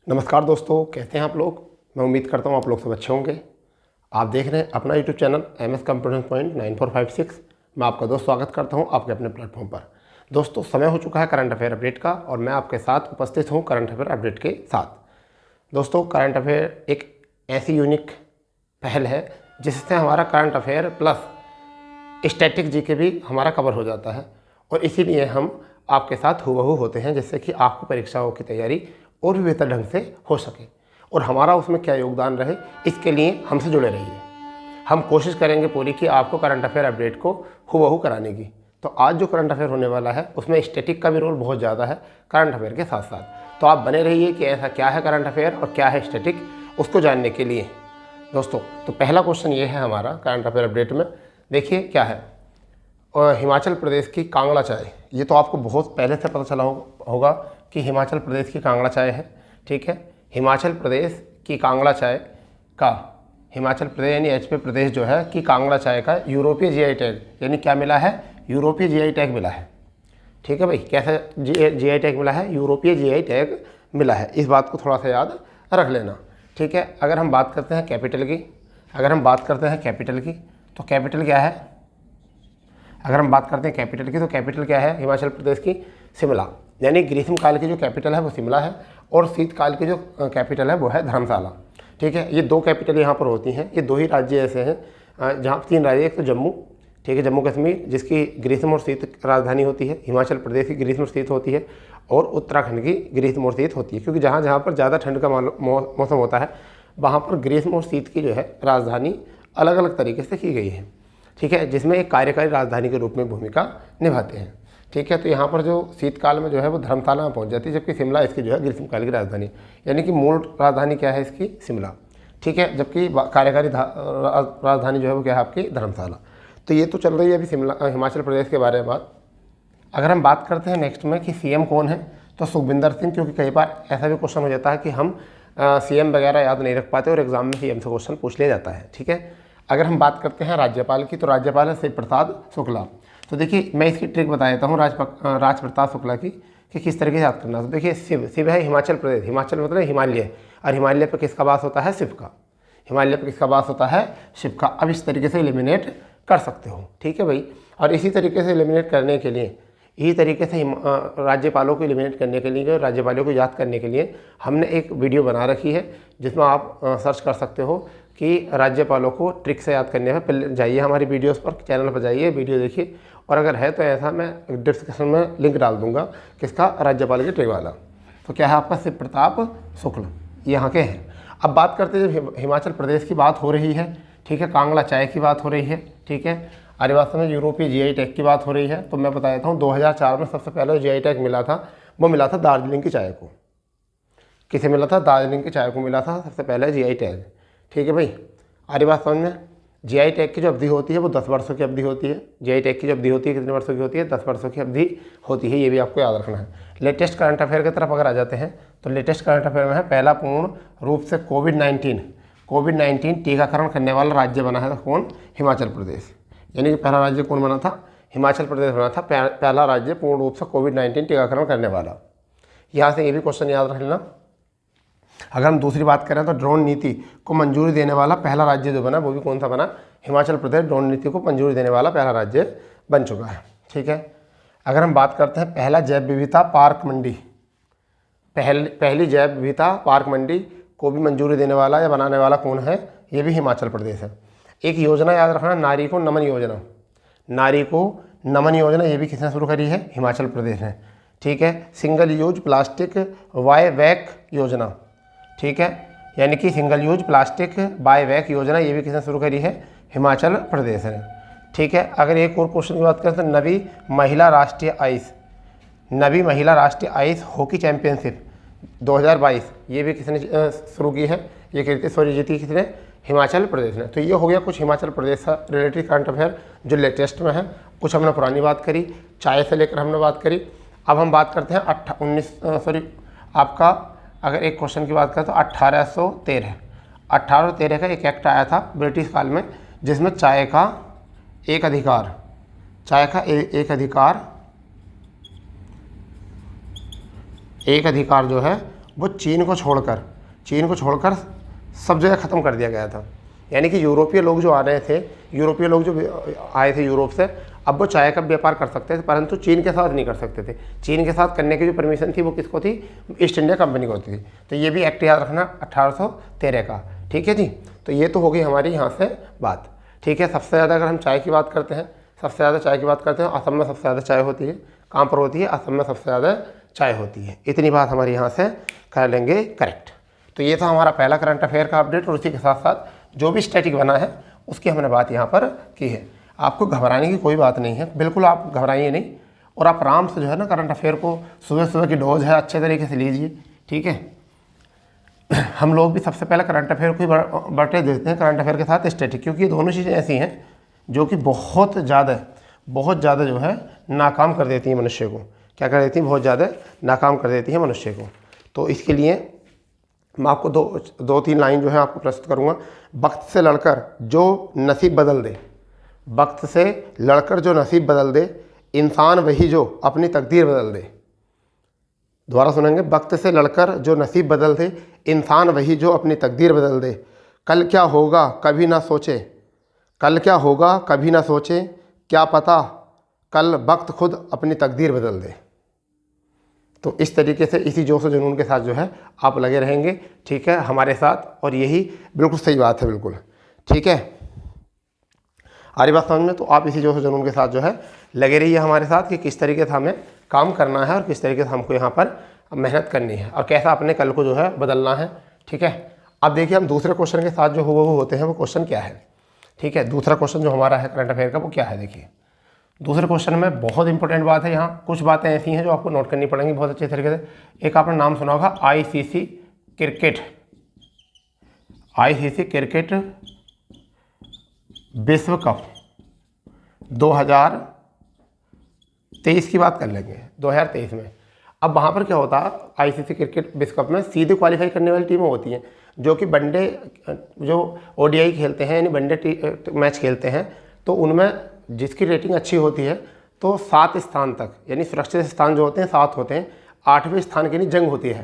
नमस्कार दोस्तों, कैसे हैं आप लोग। मैं उम्मीद करता हूं आप लोग सब अच्छे होंगे। आप देख रहे हैं अपना YouTube channel MS computer point 9456। मैं आपका दोस्त स्वागत करता हूं आपके अपने प्लेटफॉर्म पर। दोस्तों, समय हो चुका है करंट अफेयर अपडेट का और मैं आपके साथ उपस्थित हूं करंट अफेयर अपडेट के साथ। दोस्तों, करंट अफेयर एक ऐसी यूनिक पहल है जिससे हमारा current affair plus static GK भी हमारा कवर हो जाता है और इसीलिए हम आपके साथ हूबहू होते हैं, जिससे कि आपको परीक्षाओं की तैयारी और भी बेहतर ढंग से हो सके और हमारा उसमें क्या योगदान रहे, इसके लिए हमसे जुड़े रहिए। हम कोशिश करेंगे पूरी कि आपको करंट अफेयर अपडेट को हूबहू कराने की। तो आज जो करंट अफेयर होने वाला है उसमें स्टैटिक का भी रोल बहुत ज़्यादा है करंट अफेयर के साथ साथ। तो आप बने रहिए कि ऐसा क्या है करंट अफेयर और क्या है स्टैटिक, उसको जानने के लिए। दोस्तों, तो पहला क्वेश्चन ये है हमारा करंट अफेयर अपडेट में। देखिए क्या है, और हिमाचल प्रदेश की कांगड़ा चाय, ये तो आपको बहुत पहले से पता चला होगा कि हिमाचल प्रदेश की कांगड़ा चाय है। ठीक है, हिमाचल प्रदेश की कांगड़ा चाय का, हिमाचल प्रदेश यानी HP प्रदेश जो है कि कांगड़ा चाय का यूरोपीय GI टैग यानी क्या मिला है, यूरोपीय GI टैग मिला है। ठीक है भाई, कैसा GI टैग मिला है, यूरोपीय GI टैग मिला है। इस बात को थोड़ा सा याद रख लेना। ठीक है, अगर हम बात करते हैं कैपिटल की, तो कैपिटल क्या है, अगर हम बात करते हैं कैपिटल की तो कैपिटल क्या है हिमाचल प्रदेश की, शिमला। यानी ग्रीष्मकाल की जो कैपिटल है वो शिमला है और शीतकाल की जो कैपिटल है वो है धर्मशाला। ठीक है, ये दो कैपिटल यहाँ पर होती हैं। ये दो ही राज्य ऐसे हैं जहाँ, तीन राज्य, एक तो जम्मू, ठीक है, जम्मू कश्मीर, जिसकी ग्रीष्म और शीत राजधानी होती है। हिमाचल प्रदेश की ग्रीष्म और शीत होती है और उत्तराखंड की ग्रीष्म और शीत होती है, क्योंकि जहाँ जहाँ पर ज़्यादा ठंड का मौसम होता है वहाँ पर ग्रीष्म और शीत की जो है राजधानी अलग अलग तरीके से की गई है। ठीक है, जिसमें एक कार्यकारी राजधानी के रूप में भूमिका निभाते हैं। ठीक है, तो यहाँ पर जो शीतकाल में जो है वो धर्मशाला में पहुँच जाती है, जबकि शिमला इसकी जो है ग्रीष्मकाल की राजधानी, यानी कि मूल राजधानी क्या है इसकी, शिमला। ठीक है, जबकि कार्यकारी राजधानी जो है वो क्या है आपकी, धर्मशाला। तो ये तो चल रही है अभी शिमला हिमाचल प्रदेश के बारे में बात। अगर हम बात करते हैं नेक्स्ट में कि CM कौन है, तो सुखविंदर सिंह, क्योंकि कई बार ऐसा भी क्वेश्चन हो जाता है कि हम CM वगैरह याद नहीं रख पाते और एग्जाम में CM से क्वेश्चन पूछ लिया जाता है। ठीक है, अगर हम बात करते हैं राज्यपाल की, तो राज्यपाल है शिव प्रसाद शुक्ला। तो देखिए मैं इसकी ट्रिक बता देता हूँ राज प्रताप शुक्ला की, कि किस तरीके से याद करना। तो देखिए शिव है हिमाचल प्रदेश, हिमाचल मतलब हिमालय, और हिमालय पर किसका वास होता है, शिव का। हिमालय पर किसका वास होता है, शिव का। अब इस तरीके से एलिमिनेट कर सकते हो। ठीक है भाई, और इसी तरीके से एलिमिनेट करने के लिए, इसी तरीके से राज्यपालों को एलिमिनेट करने के लिए, राज्यपालों को याद करने के लिए हमने एक वीडियो बना रखी है, जिसमें आप सर्च कर सकते हो कि राज्यपालों को ट्रिक से याद करने में। पहले जाइए हमारी वीडियोस पर, चैनल पर जाइए, वीडियो देखिए, और अगर है तो ऐसा मैं डिस्क्रिप्शन में लिंक डाल दूंगा किसका, राज्यपाल के ट्रिक वाला। तो क्या है आपका शिव प्रताप शुक्ल, यहाँ के हैं। अब बात करते हैं, जब हिमाचल प्रदेश की बात हो रही है, ठीक है, कांगड़ा चाय की बात हो रही है, ठीक है, आदिवासी में यूरोपीय GI टैग की बात हो रही है, तो मैं बता देता हूँ 2004 में सबसे पहले GI टैग मिला था, वो मिला था दार्जिलिंग की चाय को। किसे मिला था, दार्जिलिंग की चाय को मिला था सबसे पहले GI टैग। ठीक है भाई, आदिवासी में GI टैग की जो अवधि होती है वो 10 वर्षों की अवधि होती है। GI टैग की जो अवधि होती है कितने वर्षों की होती है, 10 वर्षों की अवधि होती है, ये भी आपको याद रखना है। लेटेस्ट करंट अफेयर की तरफ अगर आ जाते हैं, तो लेटेस्ट करंट अफेयर में है, पहला पूर्ण रूप से कोविड-19 टीकाकरण करने वाला राज्य बना है कौन, हिमाचल प्रदेश। यानी कि पहला राज्य कौन बना था, हिमाचल प्रदेश बना था, पहला राज्य पूर्ण रूप से कोविड-19 टीकाकरण करने वाला। यहाँ से ये भी क्वेश्चन याद रख लेना। अगर हम दूसरी बात करें तो ड्रोन नीति को मंजूरी देने वाला पहला राज्य जो बना वो भी कौन सा बना, हिमाचल प्रदेश ड्रोन नीति को मंजूरी देने वाला पहला राज्य बन चुका है। ठीक है, अगर हम बात करते हैं पहला जैव विविधता पार्क मंडी, पहली जैव विविधता पार्क मंडी को भी मंजूरी देने वाला या बनाने वाला कौन है, ये भी हिमाचल प्रदेश है। एक योजना याद रखना, नारी को नमन योजना, नारी को नमन योजना, ये भी किसने शुरू करी है, हिमाचल प्रदेश ने। ठीक है, single use plastic buy back योजना, ठीक है, यानी कि single use plastic buy back योजना, ये भी किसने शुरू करी है, हिमाचल प्रदेश ने। ठीक है, अगर एक और क्वेश्चन की बात करें तो नवी महिला राष्ट्रीय आइस हॉकी चैंपियनशिप 2022, ये भी किसने शुरू की है, ये कीर्ति शौर्य जीती किसने, हिमाचल प्रदेश ने। तो ये हो गया कुछ हिमाचल प्रदेश से रिलेटेड करंट अफेयर जो लेटेस्ट में है। कुछ हमने पुरानी बात करी, चाय से लेकर हमने बात करी। अब हम बात करते हैं आपका अगर एक क्वेश्चन की बात करें तो 1813 का एक एक्ट आया था ब्रिटिश काल में, जिसमें चाय का एक अधिकार जो है वो चीन को छोड़कर सब जगह ख़त्म कर दिया गया था। यानी कि यूरोपीय लोग जो आ रहे थे, यूरोपीय लोग जो आए थे यूरोप से, अब वो चाय का व्यापार कर सकते थे, परंतु चीन के साथ नहीं कर सकते थे। चीन के साथ करने की जो परमिशन थी वो किसको थी? ईस्ट इंडिया कंपनी को होती थी। तो ये भी एक्ट याद रखना 1813 का, ठीक है जी। तो ये तो हो गई हमारी यहाँ से बात, ठीक है। सबसे ज़्यादा अगर हम चाय की बात करते हैं, सबसे ज़्यादा चाय की बात करते हैं, असम में सबसे ज़्यादा चाय होती है। कहाँ पर होती है? असम में सबसे ज़्यादा चाय होती है। इतनी बात हमारी यहाँ से कर लेंगे करेक्ट। तो ये था हमारा पहला करंट अफेयर का अपडेट, और उसी के साथ साथ जो भी स्टैटिक बना है उसकी हमने बात यहाँ पर की है। आपको घबराने की कोई बात नहीं है, बिल्कुल आप घबराइए नहीं, और आप आराम से जो है ना करंट अफेयर को सुबह सुबह की डोज है अच्छे तरीके से लीजिए, ठीक है। हम लोग भी सबसे पहले करंट अफेयर को ही बढ़ते देते हैं, करंट अफेयर के साथ स्टैटिक, क्योंकि ये दोनों चीज़ें ऐसी हैं जो कि बहुत ज़्यादा जो है नाकाम कर देती हैं मनुष्य को। क्या कर देती हैं? बहुत ज़्यादा नाकाम कर देती हैं मनुष्य को। तो इसके लिए मैं आपको दो तीन लाइन जो है आपको प्रस्तुत करूँगा। वक्त से लड़कर जो नसीब बदल दे, वक्त से लड़कर जो नसीब बदल दे, इंसान वही जो अपनी तकदीर बदल दे। दोबारा सुनेंगे। वक्त से लड़कर जो नसीब बदल दे, इंसान वही जो अपनी तकदीर बदल दे। कल क्या होगा कभी ना सोचे, कल क्या होगा कभी ना सोचे, क्या पता कल वक्त खुद अपनी तकदीर बदल दे। तो इस तरीके से इसी जोश और जुनून के साथ जो है आप लगे रहेंगे, ठीक है, हमारे साथ। और यही बिल्कुल सही बात है, बिल्कुल ठीक है। आ रही बात समझ में? तो आप इसी जोश और जुनून के साथ जो है लगे रहिए हमारे साथ कि किस तरीके से हमें काम करना है और किस तरीके से हमको यहाँ पर मेहनत करनी है और कैसा अपने कल को जो है बदलना है, ठीक है। अब देखिए हम दूसरे क्वेश्चन के साथ जो वो होते हैं, वो क्वेश्चन क्या है, ठीक है। दूसरा क्वेश्चन जो हमारा है करंट अफेयर का, वो क्या है? देखिए दूसरे क्वेश्चन में बहुत इंपॉर्टेंट बात है। यहाँ कुछ बातें ऐसी हैं जो आपको नोट करनी पड़ेंगी बहुत अच्छे तरीके से। एक आपने नाम सुना होगा आईसीसी क्रिकेट विश्व कप 2023 की बात कर लेंगे, 2023 में। अब वहाँ पर क्या होता है, आईसीसी क्रिकेट विश्व कप में सीधे क्वालिफाई करने वाली टीमें होती हैं जो कि वनडे जो ओडीआई खेलते हैं, यानी वनडे मैच खेलते हैं, तो उनमें जिसकी रेटिंग अच्छी होती है तो 7 स्थान तक, यानी सुरक्षित स्थान जो होते हैं 7 होते हैं, 8वें स्थान के लिए जंग होती है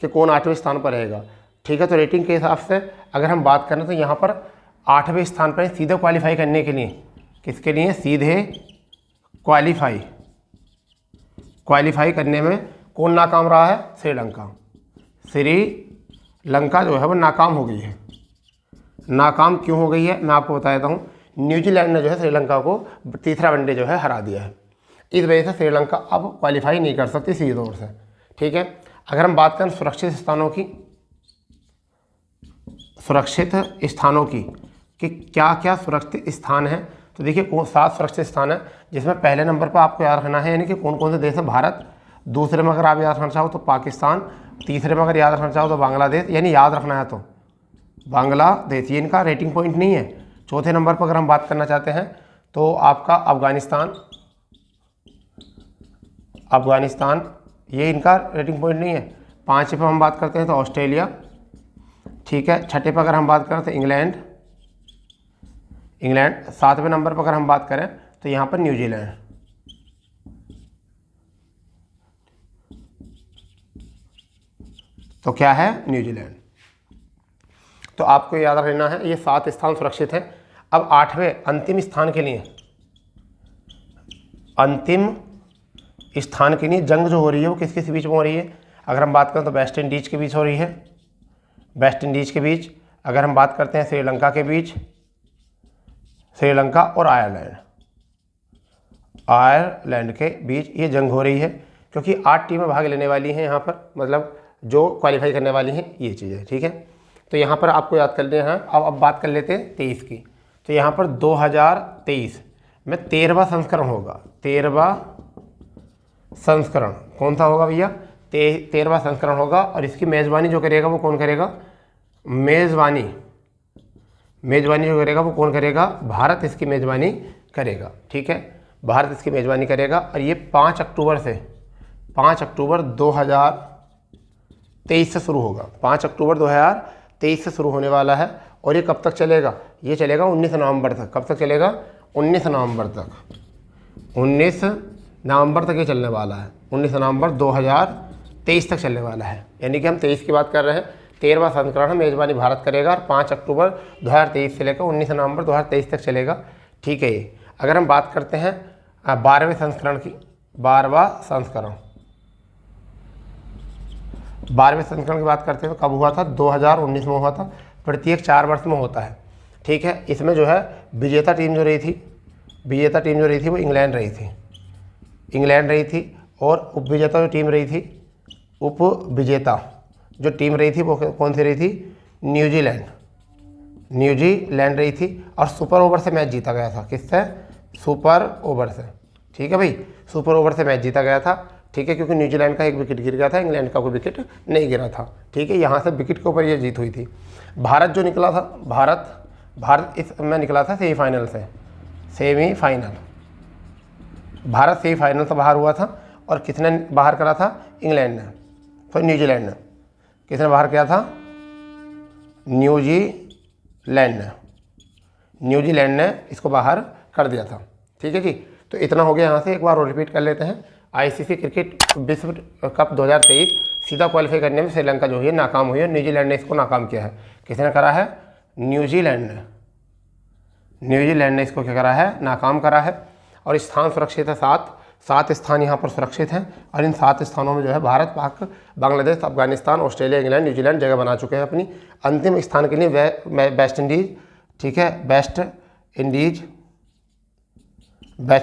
कि कौन 8वें स्थान पर रहेगा, ठीक है। तो रेटिंग के हिसाब से अगर हम बात करें तो यहाँ पर 8वें स्थान पर सीधे क्वालिफाई करने के लिए, किसके लिए? सीधे क्वालिफाई करने में कौन नाकाम रहा है? श्रीलंका जो है वो नाकाम हो गई है। नाकाम क्यों हो गई है मैं आपको बता देता हूँ। न्यूजीलैंड ने जो है श्रीलंका को तीसरा वनडे जो है हरा दिया है, इस वजह से श्रीलंका अब क्वालिफाई नहीं कर सकती सीधे तौर से, ठीक है। अगर हम बात करें सुरक्षित स्थानों की कि क्या क्या सुरक्षित स्थान है, तो देखिए 7 सुरक्षित स्थान है, जिसमें पहले नंबर पर आपको याद रखना है यानी कि कौन कौन से देश है? भारत। दूसरे में अगर आप याद रखना चाहो तो पाकिस्तान। तीसरे में अगर याद रखना चाहो तो बांग्लादेश, यानी याद रखना है तो बांग्लादेश, ये इनका रेटिंग पॉइंट नहीं है। चौथे नंबर पर अगर हम बात करना चाहते हैं तो आपका अफगानिस्तान, ये इनका रेटिंग पॉइंट नहीं है। 5वें पर हम बात करते हैं तो ऑस्ट्रेलिया, ठीक है। 6ठे पर अगर हम बात करें तो इंग्लैंड। 7वें नंबर पर अगर हम बात करें तो यहाँ पर न्यूजीलैंड। तो क्या है? न्यूजीलैंड। तो आपको याद रखना है ये 7 स्थान सुरक्षित हैं। अब 8वें अंतिम स्थान के लिए जंग जो हो रही है वो किस बीच में हो रही है? अगर हम बात करें तो वेस्ट इंडीज़ के बीच हो रही है, वेस्ट इंडीज़ के बीच। अगर हम बात करते हैं श्रीलंका के बीच, श्रीलंका और आयरलैंड के बीच ये जंग हो रही है, क्योंकि 8 टीमें भाग लेने वाली हैं यहाँ पर, मतलब जो क्वालिफाई करने वाली हैं, ये चीज़ें, ठीक है। तो यहाँ पर आपको याद कर लेना है। अब बात कर लेते हैं 23 की। तो यहाँ पर 2023 में 13वां संस्करण होगा। 13वां संस्करण कौन सा होगा भैया? 13वां संस्करण होगा। और इसकी मेज़बानी जो करेगा वो कौन करेगा? मेज़बानी जो करेगा वो कौन करेगा? भारत इसकी मेज़बानी करेगा, ठीक है। भारत इसकी मेज़बानी करेगा। और ये 5 अक्टूबर 2023 से शुरू होगा। 5 अक्टूबर 2023 से शुरू होने वाला है। और ये कब तक चलेगा? ये चलेगा 19 नवंबर तक। कब तक चलेगा? 19 नवंबर तक। 19 नवंबर तक ये चलने वाला है। 19 नवंबर 23 तक चलने वाला है, यानी कि हम 23 की बात कर रहे हैं। 13वां संस्करण मेज़बानी भारत करेगा और 5 अक्टूबर 2023 से लेकर 19 नवंबर 2023 तक चलेगा। ठीक है। ये अगर हम बात करते हैं 12वें संस्करण की, 12वां संस्करण, 12वें संस्करण की बात करते हैं तो कब हुआ था? 2019 में हुआ था। प्रत्येक 4 वर्ष में होता है। ठीक है। इसमें जो है विजेता टीम जो रही थी वो इंग्लैंड रही थी और उपविजेता जो टीम रही थी, उपविजेता जो टीम रही थी वो कौन सी रही थी? न्यूजीलैंड रही थी। और सुपर ओवर से मैच जीता गया था। किससे? सुपर ओवर से। ठीक है भाई, सुपर ओवर से मैच जीता गया था। ठीक है, क्योंकि न्यूजीलैंड का एक विकेट गिर गया था, इंग्लैंड का कोई विकेट नहीं गिरा था। ठीक है, यहाँ से विकेट के ऊपर ये जीत हुई थी। भारत जो निकला था, भारत इसमें निकला था सेमीफाइनल से। भारत सेमीफाइनल से बाहर हुआ था। और किसने बाहर करा था? इंग्लैंड ने, तो न्यूजीलैंड ने। किसने बाहर किया था? न्यूजीलैंड ने इसको बाहर कर दिया था। ठीक है जी, तो इतना हो गया यहाँ से। एक बार और रिपीट कर लेते हैं। आईसीसी क्रिकेट विश्व कप 2023 सीधा क्वालिफाई करने में श्रीलंका जो है नाकाम हुई है। न्यूजीलैंड ने इसको नाकाम किया है। किसने करा है? न्यूजीलैंड ने इसको क्या करा है? नाकाम करा है। और स्थान सुरक्षित है 7 स्थान यहाँ पर सुरक्षित हैं। और इन 7 स्थानों में जो है भारत, पाक, Bangladesh, Afghanistan, Australia, England, New Zealand जगह बना चुके हैं अपनी। अंतिम स्थान के लिए वेस्ट इंडीज़, ठीक है, वेस्ट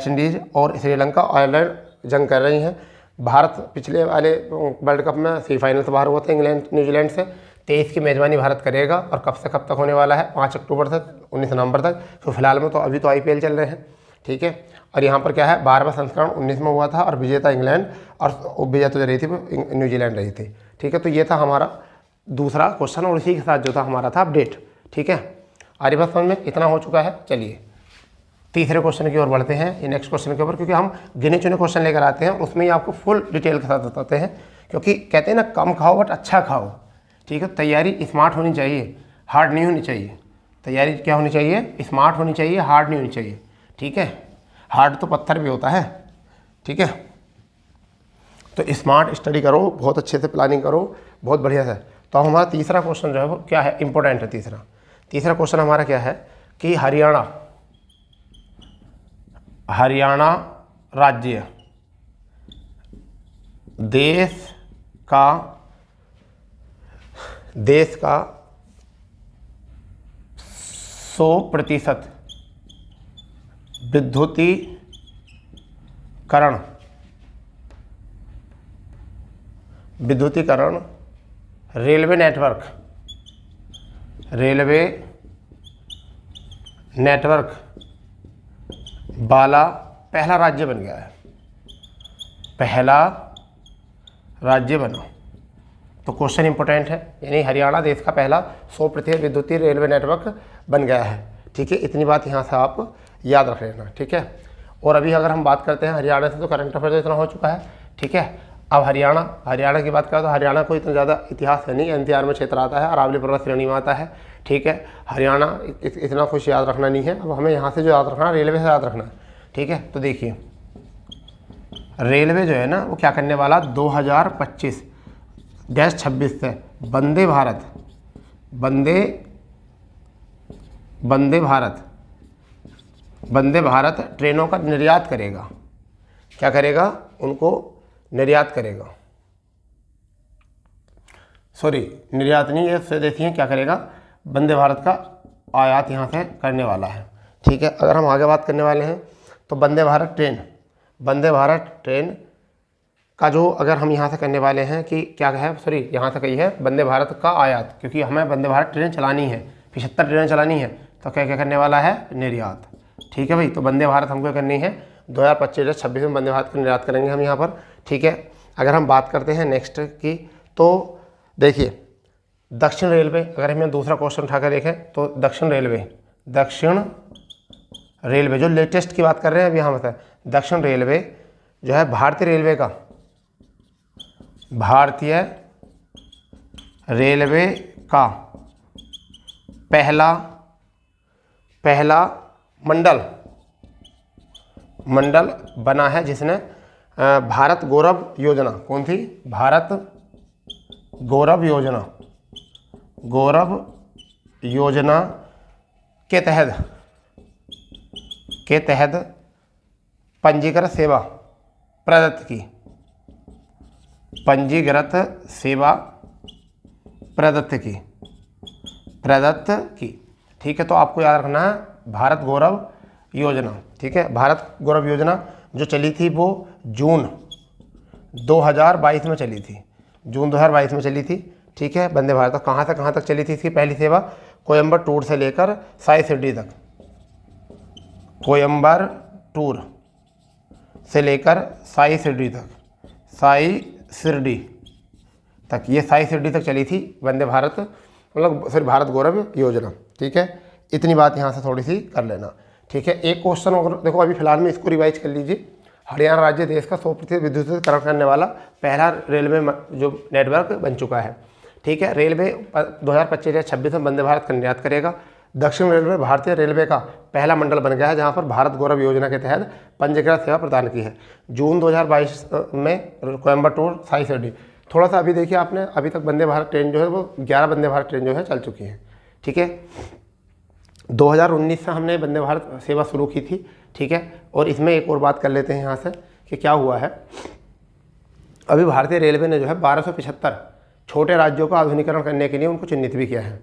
इंडीज़ और श्रीलंका, आयरलैंड जंग कर रही हैं। भारत पिछले वाले वर्ल्ड कप में सेमीफाइनल से बाहर हुआ था न्यूजीलैंड से। 23 की मेज़बानी भारत करेगा और कब से कब तक होने वाला है? 5 अक्टूबर से 19 नवंबर तक। तो फिलहाल में तो अभी तो IPL चल रहे हैं। ठीक है, और यहाँ पर क्या है? 12वां संस्करण 19 में हुआ था और विजेता इंग्लैंड और उपविजेता जो रही थी वो न्यूजीलैंड रही थी। ठीक है, तो ये था हमारा दूसरा क्वेश्चन और इसी के साथ जो था हमारा था अपडेट। ठीक है, आर्यभट्ट समझ में इतना हो चुका है। चलिए तीसरे क्वेश्चन की ओर बढ़ते हैं, ये नेक्स्ट क्वेश्चन के ऊपर, क्योंकि हम गिने चुने क्वेश्चन लेकर आते हैं, उसमें ही आपको फुल डिटेल के साथ बताते हैं। क्योंकि कहते हैं ना, कम खाओ बट अच्छा खाओ। ठीक है, तैयारी स्मार्ट होनी चाहिए, हार्ड नहीं होनी चाहिए। तैयारी क्या होनी चाहिए? स्मार्ट होनी चाहिए, हार्ड नहीं होनी चाहिए। ठीक है, हार्ड तो पत्थर भी होता है। ठीक है, तो स्मार्ट स्टडी करो, बहुत अच्छे से प्लानिंग करो, बहुत बढ़िया से। तो हमारा तीसरा क्वेश्चन जो है वो क्या है? इंपॉर्टेंट है तीसरा क्वेश्चन हमारा क्या है कि हरियाणा राज्य देश का 100% विद्युतीकरण रेलवे नेटवर्क वाला पहला राज्य बन गया है। पहला राज्य बना। तो क्वेश्चन इंपॉर्टेंट है, यानी हरियाणा देश का पहला 100% विद्युतीय रेलवे नेटवर्क बन गया है। ठीक है, इतनी बात यहाँ से आप याद रख लेना। ठीक है, और अभी अगर हम बात करते हैं हरियाणा से, तो करंट अफेयर तो इतना हो चुका है। ठीक है, अब हरियाणा की बात करें तो हरियाणा को इतना ज़्यादा इतिहास है नहीं। NCR में क्षेत्र आता है, अरावली पर्वत श्रेणी में आता है। ठीक है, हरियाणा इतना कुछ याद रखना नहीं है। अब हमें यहाँ से जो याद रखना है, रेलवे से याद रखना है। ठीक है, तो देखिए रेलवे जो है ना वो क्या करने वाला, 2025-26 से वंदे भारत ट्रेनों का निर्यात करेगा। क्या करेगा? उनको निर्यात करेगा। निर्यात नहीं, ये स्वदेशी है। क्या करेगा? वंदे भारत का आयात यहाँ से करने वाला है। ठीक है, अगर हम आगे बात करने वाले हैं तो वंदे भारत ट्रेन का जो अगर हम यहाँ से करने वाले हैं कि क्या है, यहाँ से कही है वंदे भारत का आयात, क्योंकि हमें वंदे भारत ट्रेन चलानी है, 75 ट्रेन चलानी है, तो क्या करने वाला है? निर्यात। ठीक है भाई, तो वंदे भारत हमको करनी है 2025-26 में वंदे भारत का निर्यात करेंगे हम यहाँ पर। ठीक है, अगर हम बात करते हैं नेक्स्ट की, तो देखिए दक्षिण रेलवे, अगर हमें दूसरा क्वेश्चन उठाकर देखें तो दक्षिण रेलवे जो लेटेस्ट की बात कर रहे हैं अभी, यहाँ बताएं दक्षिण रेलवे जो है भारतीय रेलवे का पहला मंडल बना है, जिसने भारत गौरव योजना कौन थी? भारत गौरव योजना, गौरव योजना के तहत पंजीकृत सेवा प्रदत्त की, पंजीकृत सेवा प्रदत्त की। ठीक है, तो आपको याद रखना है भारत गौरव योजना। ठीक है, भारत गौरव योजना जो चली थी वो जून 2022 में चली थी, जून 2022 में चली थी। ठीक है, वंदे भारत कहाँ से कहाँ तक चली थी इसकी पहली सेवा? कोयम्बटूर से लेकर साई शिरडी तक, कोयम्बटूर से लेकर साई शिरडी तक, साई शिरडी तक, ये साई शिरडी तक चली थी वंदे भारत, मतलब फिर भारत गौरव योजना। ठीक है, इतनी बात यहाँ से थोड़ी सी कर लेना। ठीक है, एक क्वेश्चन अगर देखो अभी फिलहाल में इसको रिवाइज कर लीजिए। हरियाणा राज्य देश का 100% विद्युतीकरण करने वाला पहला रेलवे जो नेटवर्क बन चुका है। ठीक है, रेलवे 2025 या 26 में वंदे भारत का निर्यात करेगा। दक्षिण रेलवे भारतीय रेलवे का पहला मंडल बन गया है जहां पर भारत गौरव योजना के तहत पंजीकृत सेवा प्रदान की है। जून 2022 में कोयम्बटूर साई शिरडी। थोड़ा सा अभी देखिए आपने, अभी तक वंदे भारत ट्रेन जो है वो 11 वंदे भारत ट्रेन जो है चल चुकी है। ठीक है, 2019 से हमने वंदे भारत सेवा शुरू की थी। ठीक है, और इसमें एक और बात कर लेते हैं यहाँ से कि क्या हुआ है। अभी भारतीय रेलवे ने जो है 1275 छोटे राज्यों को आधुनिकीकरण करने के लिए उनको चिन्हित भी किया है।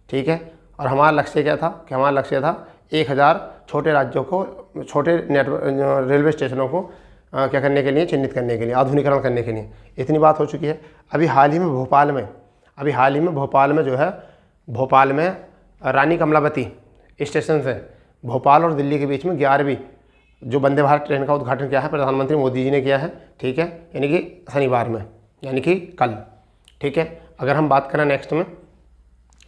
ठीक है, और हमारा लक्ष्य क्या था कि हमारा लक्ष्य था 1000 छोटे राज्यों को, छोटे रेलवे स्टेशनों को क्या करने के लिए, चिन्हित करने के लिए, आधुनिकीकरण करने के लिए। इतनी बात हो चुकी है। अभी हाल ही में भोपाल में जो है, भोपाल में रानी कमलावती स्टेशन से भोपाल और दिल्ली के बीच में 11वीं जो वंदे भारत ट्रेन का उद्घाटन किया है प्रधानमंत्री मोदी जी ने किया है। ठीक है, यानी कि शनिवार में, यानी कि कल। ठीक है, अगर हम बात करें नेक्स्ट में,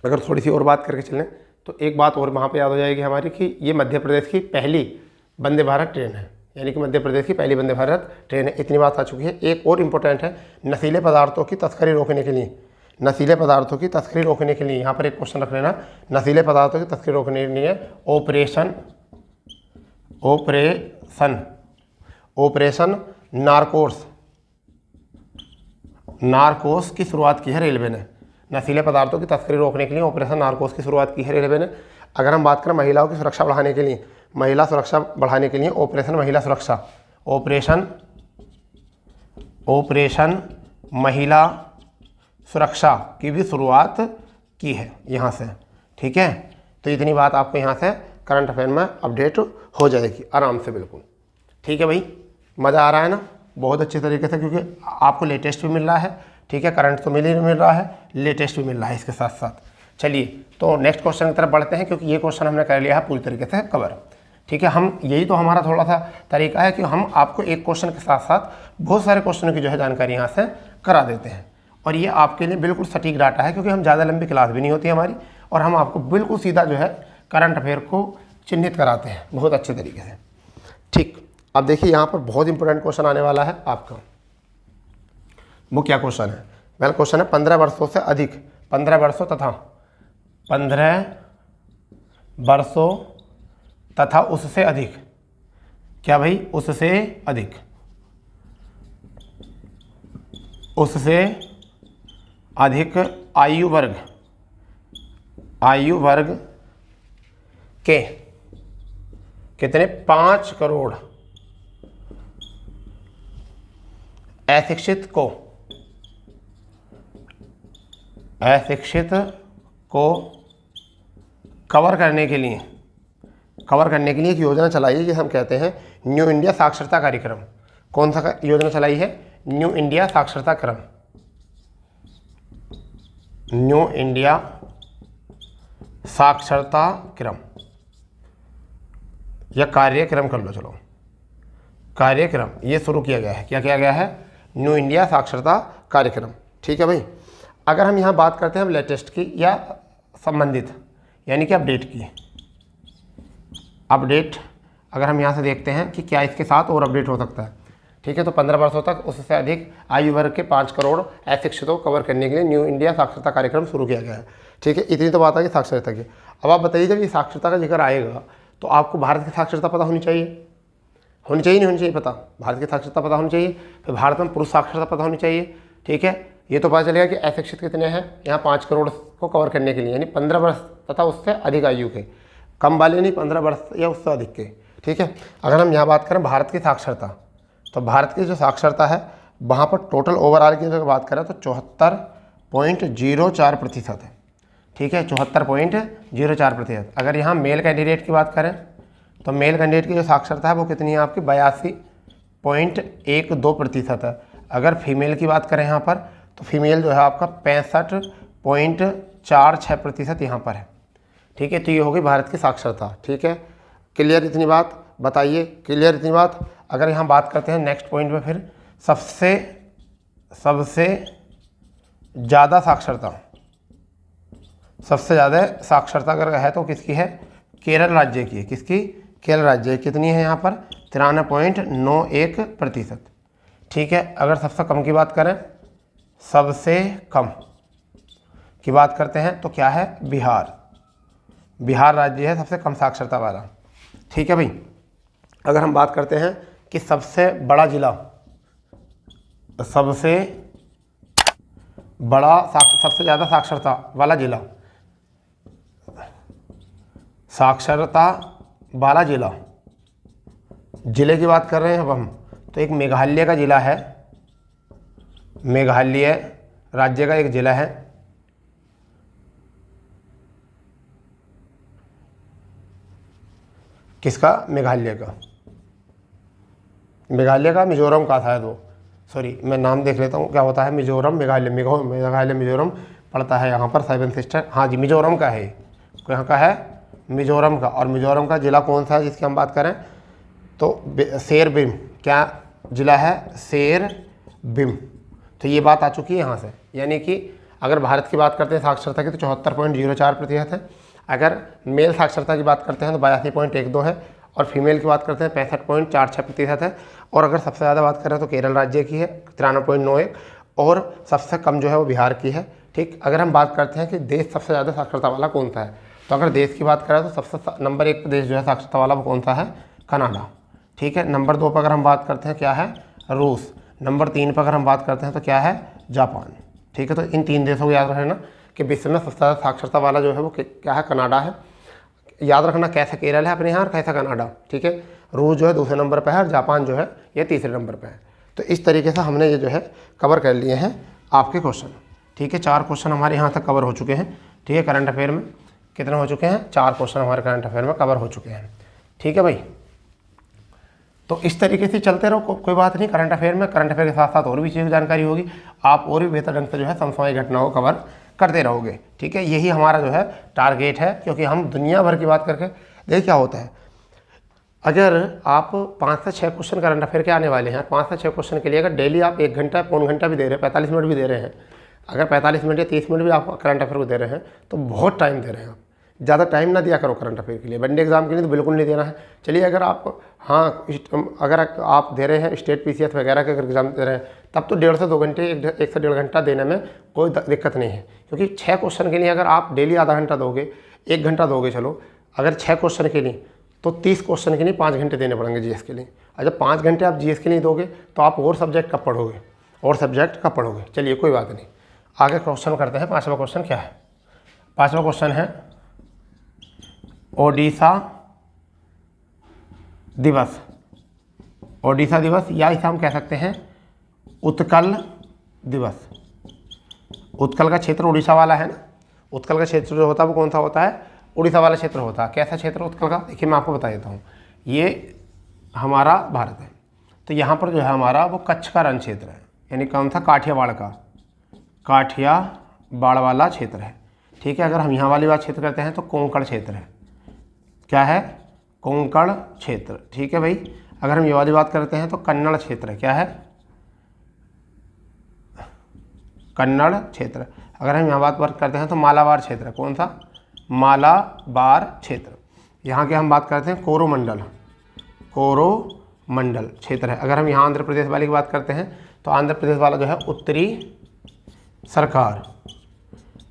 अगर थोड़ी सी और बात करके चलें तो एक बात और वहाँ पे याद हो जाएगी हमारी कि ये मध्य प्रदेश की पहली वंदे भारत ट्रेन है, यानी कि मध्य प्रदेश की पहली वंदे भारत ट्रेन है। इतनी बात आ चुकी है। एक और इम्पोर्टेंट है, नशीले पदार्थों की तस्करी रोकने के लिए, नशीले पदार्थों की तस्करी रोकने के लिए यहाँ पर एक क्वेश्चन रख लेना। नशीले पदार्थों की तस्करी रोकने के लिए ऑपरेशन नारकोस की शुरुआत की है रेलवे ने। नशीले पदार्थों की तस्करी रोकने के लिए ऑपरेशन नारकोस की शुरुआत की है रेलवे ने। अगर हम बात करें महिलाओं की सुरक्षा बढ़ाने के लिए, ऑपरेशन महिला सुरक्षा की भी शुरुआत की है यहाँ से। ठीक है, तो इतनी बात आपको यहाँ से करंट अफेयर में अपडेट हो जाएगी आराम से, बिल्कुल। ठीक है भाई, मज़ा आ रहा है ना बहुत अच्छे तरीके से, क्योंकि आपको लेटेस्ट भी मिल रहा है। ठीक है, करंट तो मिल रहा है, लेटेस्ट भी मिल रहा है इसके साथ साथ। चलिए, तो नेक्स्ट क्वेश्चन की तरफ बढ़ते हैं, क्योंकि ये क्वेश्चन हमने कर लिया है पूरी तरीके से कवर। ठीक है, हम यही तो हमारा थोड़ा सा तरीका है कि हम आपको एक क्वेश्चन के साथ साथ बहुत सारे क्वेश्चनों की जो है जानकारी यहाँ से करा देते हैं, और ये आपके लिए बिल्कुल सटीक डाटा है, क्योंकि हम ज़्यादा लंबी क्लास भी नहीं होती हमारी, और हम आपको बिल्कुल सीधा जो है करंट अफेयर को चिन्हित कराते हैं बहुत अच्छे तरीके से। ठीक, अब देखिए यहाँ पर बहुत इंपॉर्टेंट क्वेश्चन आने वाला है आपका। वो क्या क्वेश्चन है? पहला क्वेश्चन है 15 वर्षों से अधिक, 15 वर्षों तथा उससे अधिक। क्या भाई? उससे अधिक आयु वर्ग के कितने 5 करोड़ अशिक्षित को कवर करने के लिए एक योजना चलाई है, जिसे हम कहते हैं न्यू इंडिया साक्षरता कार्यक्रम। कौन सा योजना चलाई है? न्यू इंडिया साक्षरता क्रम, न्यू इंडिया साक्षरता क्रम या कार्यक्रम कर लो, चलो कार्यक्रम ये शुरू किया गया है। क्या किया गया है? न्यू इंडिया साक्षरता कार्यक्रम। ठीक है भाई, अगर हम यहाँ बात करते हैं हम लेटेस्ट की या संबंधित यानी कि अपडेट की, अपडेट अगर हम यहाँ से देखते हैं कि क्या इसके साथ और अपडेट हो सकता है। ठीक है, तो 15 वर्षों तक उससे अधिक आयु वर्ग के 5 करोड़ अशिक्षितों को कवर करने के लिए न्यू इंडिया साक्षरता कार्यक्रम शुरू किया गया है। ठीक है, इतनी तो बात है कि साक्षरता की। अब आप बताइए, जब ये साक्षरता का जिक्र आएगा तो आपको भारत की साक्षरता पता होनी चाहिए। होनी चाहिए नहीं होनी चाहिए पता, भारत की साक्षरता पता होनी चाहिए। फिर भारत में पुरुष साक्षरता पता होनी चाहिए, ठीक है। ये तो पता चलेगा कि अशिक्षित कितने हैं यहाँ 5 करोड़ को कवर करने के लिए, यानी 15 वर्ष तथा उससे अधिक आयु के, कम वाले नहीं, 15 वर्ष या उससे अधिक के, ठीक है। अगर हम यहाँ बात करें भारत की साक्षरता, तो भारत की जो साक्षरता है वहाँ पर टोटल ओवरऑल की अगर बात करें तो 74.04% है, ठीक है, 74.04%। अगर यहाँ मेल कैंडिडेट की बात करें तो मेल कैंडिडेट की जो साक्षरता है वो कितनी है आपकी 82.12% है। अगर फीमेल की बात करें यहाँ पर तो फीमेल जो है आपका 65.46% यहाँ पर है, ठीक है। तो ये होगी भारत की साक्षरता, ठीक है। क्लियर इतनी बात, बताइए क्लियर इतनी बात। अगर यहाँ बात करते हैं नेक्स्ट पॉइंट में, फिर सबसे ज़्यादा साक्षरता अगर है तो किसकी है, केरल राज्य की है। किसकी, केरल राज्य। कितनी है यहाँ पर 93.91%, ठीक है। अगर सबसे कम की बात करें, सबसे कम की बात करते हैं तो क्या है, बिहार राज्य है सबसे कम साक्षरता वाला, ठीक है भाई। अगर हम बात करते हैं कि सबसे बड़ा जिला, सबसे ज़्यादा साक्षरता वाला जिला, जिले की बात कर रहे हैं अब हम, तो एक मेघालय का जिला है, मेघालय राज्य का एक जिला है, किसका, मेघालय का मिजोरम का शायद वो, सॉरी मैं नाम देख लेता हूँ क्या होता है, मिजोरम मेघालय मिजोरम पड़ता है यहाँ पर, 7 सिस्टर, हाँ जी मिजोरम का है, यहाँ का है मिजोरम का। और मिजोरम का ज़िला कौन सा है जिसकी हम बात करें तो सेरबिम, क्या ज़िला है, सेरबिम। तो ये बात आ चुकी है यहाँ से, यानी कि अगर भारत की बात करते हैं साक्षरता की तो 74.04% है। अगर मेल साक्षरता की बात करते हैं तो 82.12 है, और फीमेल की बात करते हैं 65.46% है। और अगर सबसे ज़्यादा बात करें तो केरल राज्य की है 93.91, और सबसे कम जो है वो बिहार की है, ठीक। अगर हम बात करते हैं कि देश सबसे ज़्यादा साक्षरता वाला कौन सा है, तो अगर देश की बात करें तो सबसे नंबर 1 देश जो है साक्षरता वाला वो कौन सा है, कनाडा, ठीक है। नंबर 2 पर अगर हम बात करते हैं क्या है, रूस। नंबर 3 पर अगर हम बात करते हैं तो क्या है, जापान, ठीक है। तो इन 3 देशों को याद रखना कि विश्व में सबसे ज़्यादा साक्षरता वाला जो है वो क्या है, कनाडा है। याद रखना कैसे केरल है अपने यहाँ और कैसा कनाडा, ठीक है। रूस जो है दूसरे नंबर पर है और जापान जो है ये तीसरे नंबर पर है। तो इस तरीके से हमने ये जो है कवर कर लिए हैं आपके क्वेश्चन, ठीक है। 4 क्वेश्चन हमारे यहाँ तक कवर हो चुके हैं, ठीक है। करंट अफेयर में कितने हो चुके हैं, 4 क्वेश्चन हमारे करंट अफेयर में कवर हो चुके हैं, ठीक है भाई। तो इस तरीके से चलते रहो, कोई बात नहीं। करंट अफेयर के साथ साथ और भी चीज़ जानकारी होगी, आप और भी बेहतर ढंग से जो है समसामयिक घटनाओं को कवर करते रहोगे, ठीक है। यही हमारा जो है टारगेट है, क्योंकि हम दुनिया भर की बात करके देखिए क्या होता है। अगर आप 5 से 6 क्वेश्चन करंट अफेयर के आने वाले हैं, 5 से 6 क्वेश्चन के लिए अगर डेली आप 1 घंटा पौन घंटा भी दे रहे हैं, 45 मिनट भी दे रहे हैं, अगर 45 मिनट या 30 मिनट भी आप करंट अफेयर को दे रहे हैं तो बहुत टाइम दे रहे हैं आप। ज़्यादा टाइम ना दिया करो करंट अफेयर के लिए, वनडे एग्जाम के लिए तो बिल्कुल नहीं देना है। चलिए अगर आप अगर आप दे रहे हैं स्टेट PCS वगैरह के अगर एग्जाम दे रहे हैं तब तो 1.5 से 2 घंटे 1 से 1.5 घंटा देने में कोई दिक्कत नहीं है, क्योंकि 6 क्वेश्चन के लिए अगर आप डेली आधा घंटा दोगे, 1 घंटा दोगे, चलो अगर 6 क्वेश्चन के लिए तो 30 क्वेश्चन के लिए 5 घंटे देने पड़ेंगे GS के लिए। और जब 5 घंटे आप GS के लिए दोगे तो आप और सब्जेक्ट कब पढ़ोगे, चलिए कोई बात नहीं। आगे क्वेश्चन करते हैं। 5वां क्वेश्चन क्या है, 5वां क्वेश्चन है ओडिशा दिवस या इसे हम कह सकते हैं उत्कल दिवस। उत्कल का क्षेत्र उड़ीसा वाला है ना, उत्कल का क्षेत्र जो होता है वो कौन सा होता है, उड़ीसा वाला क्षेत्र होता है। कैसा क्षेत्र उत्कल का, देखिए मैं आपको बता देता हूँ। ये हमारा भारत है, तो यहाँ पर जो है हमारा वो कच्छ का रण क्षेत्र है, यानी कौन सा, काठियावाड़ वाला क्षेत्र है, ठीक है। अगर हम यहाँ वाली बात क्षेत्र करते हैं तो कोंकण क्षेत्र है, क्या है, कोंकण क्षेत्र, ठीक है भाई। अगर हम ये वाली बात करते हैं तो कन्नड़ क्षेत्र है, क्या है, कन्नड़ क्षेत्र। अगर हम यहाँ बात करते हैं तो मालाबार क्षेत्र है, कौन सा, मालाबार क्षेत्र। यहाँ के हम बात करते हैं कोरोमंडल क्षेत्र है। अगर हम यहाँ आंध्र प्रदेश वाले की बात करते हैं तो आंध्र प्रदेश वाला जो है उत्तरी सरकार,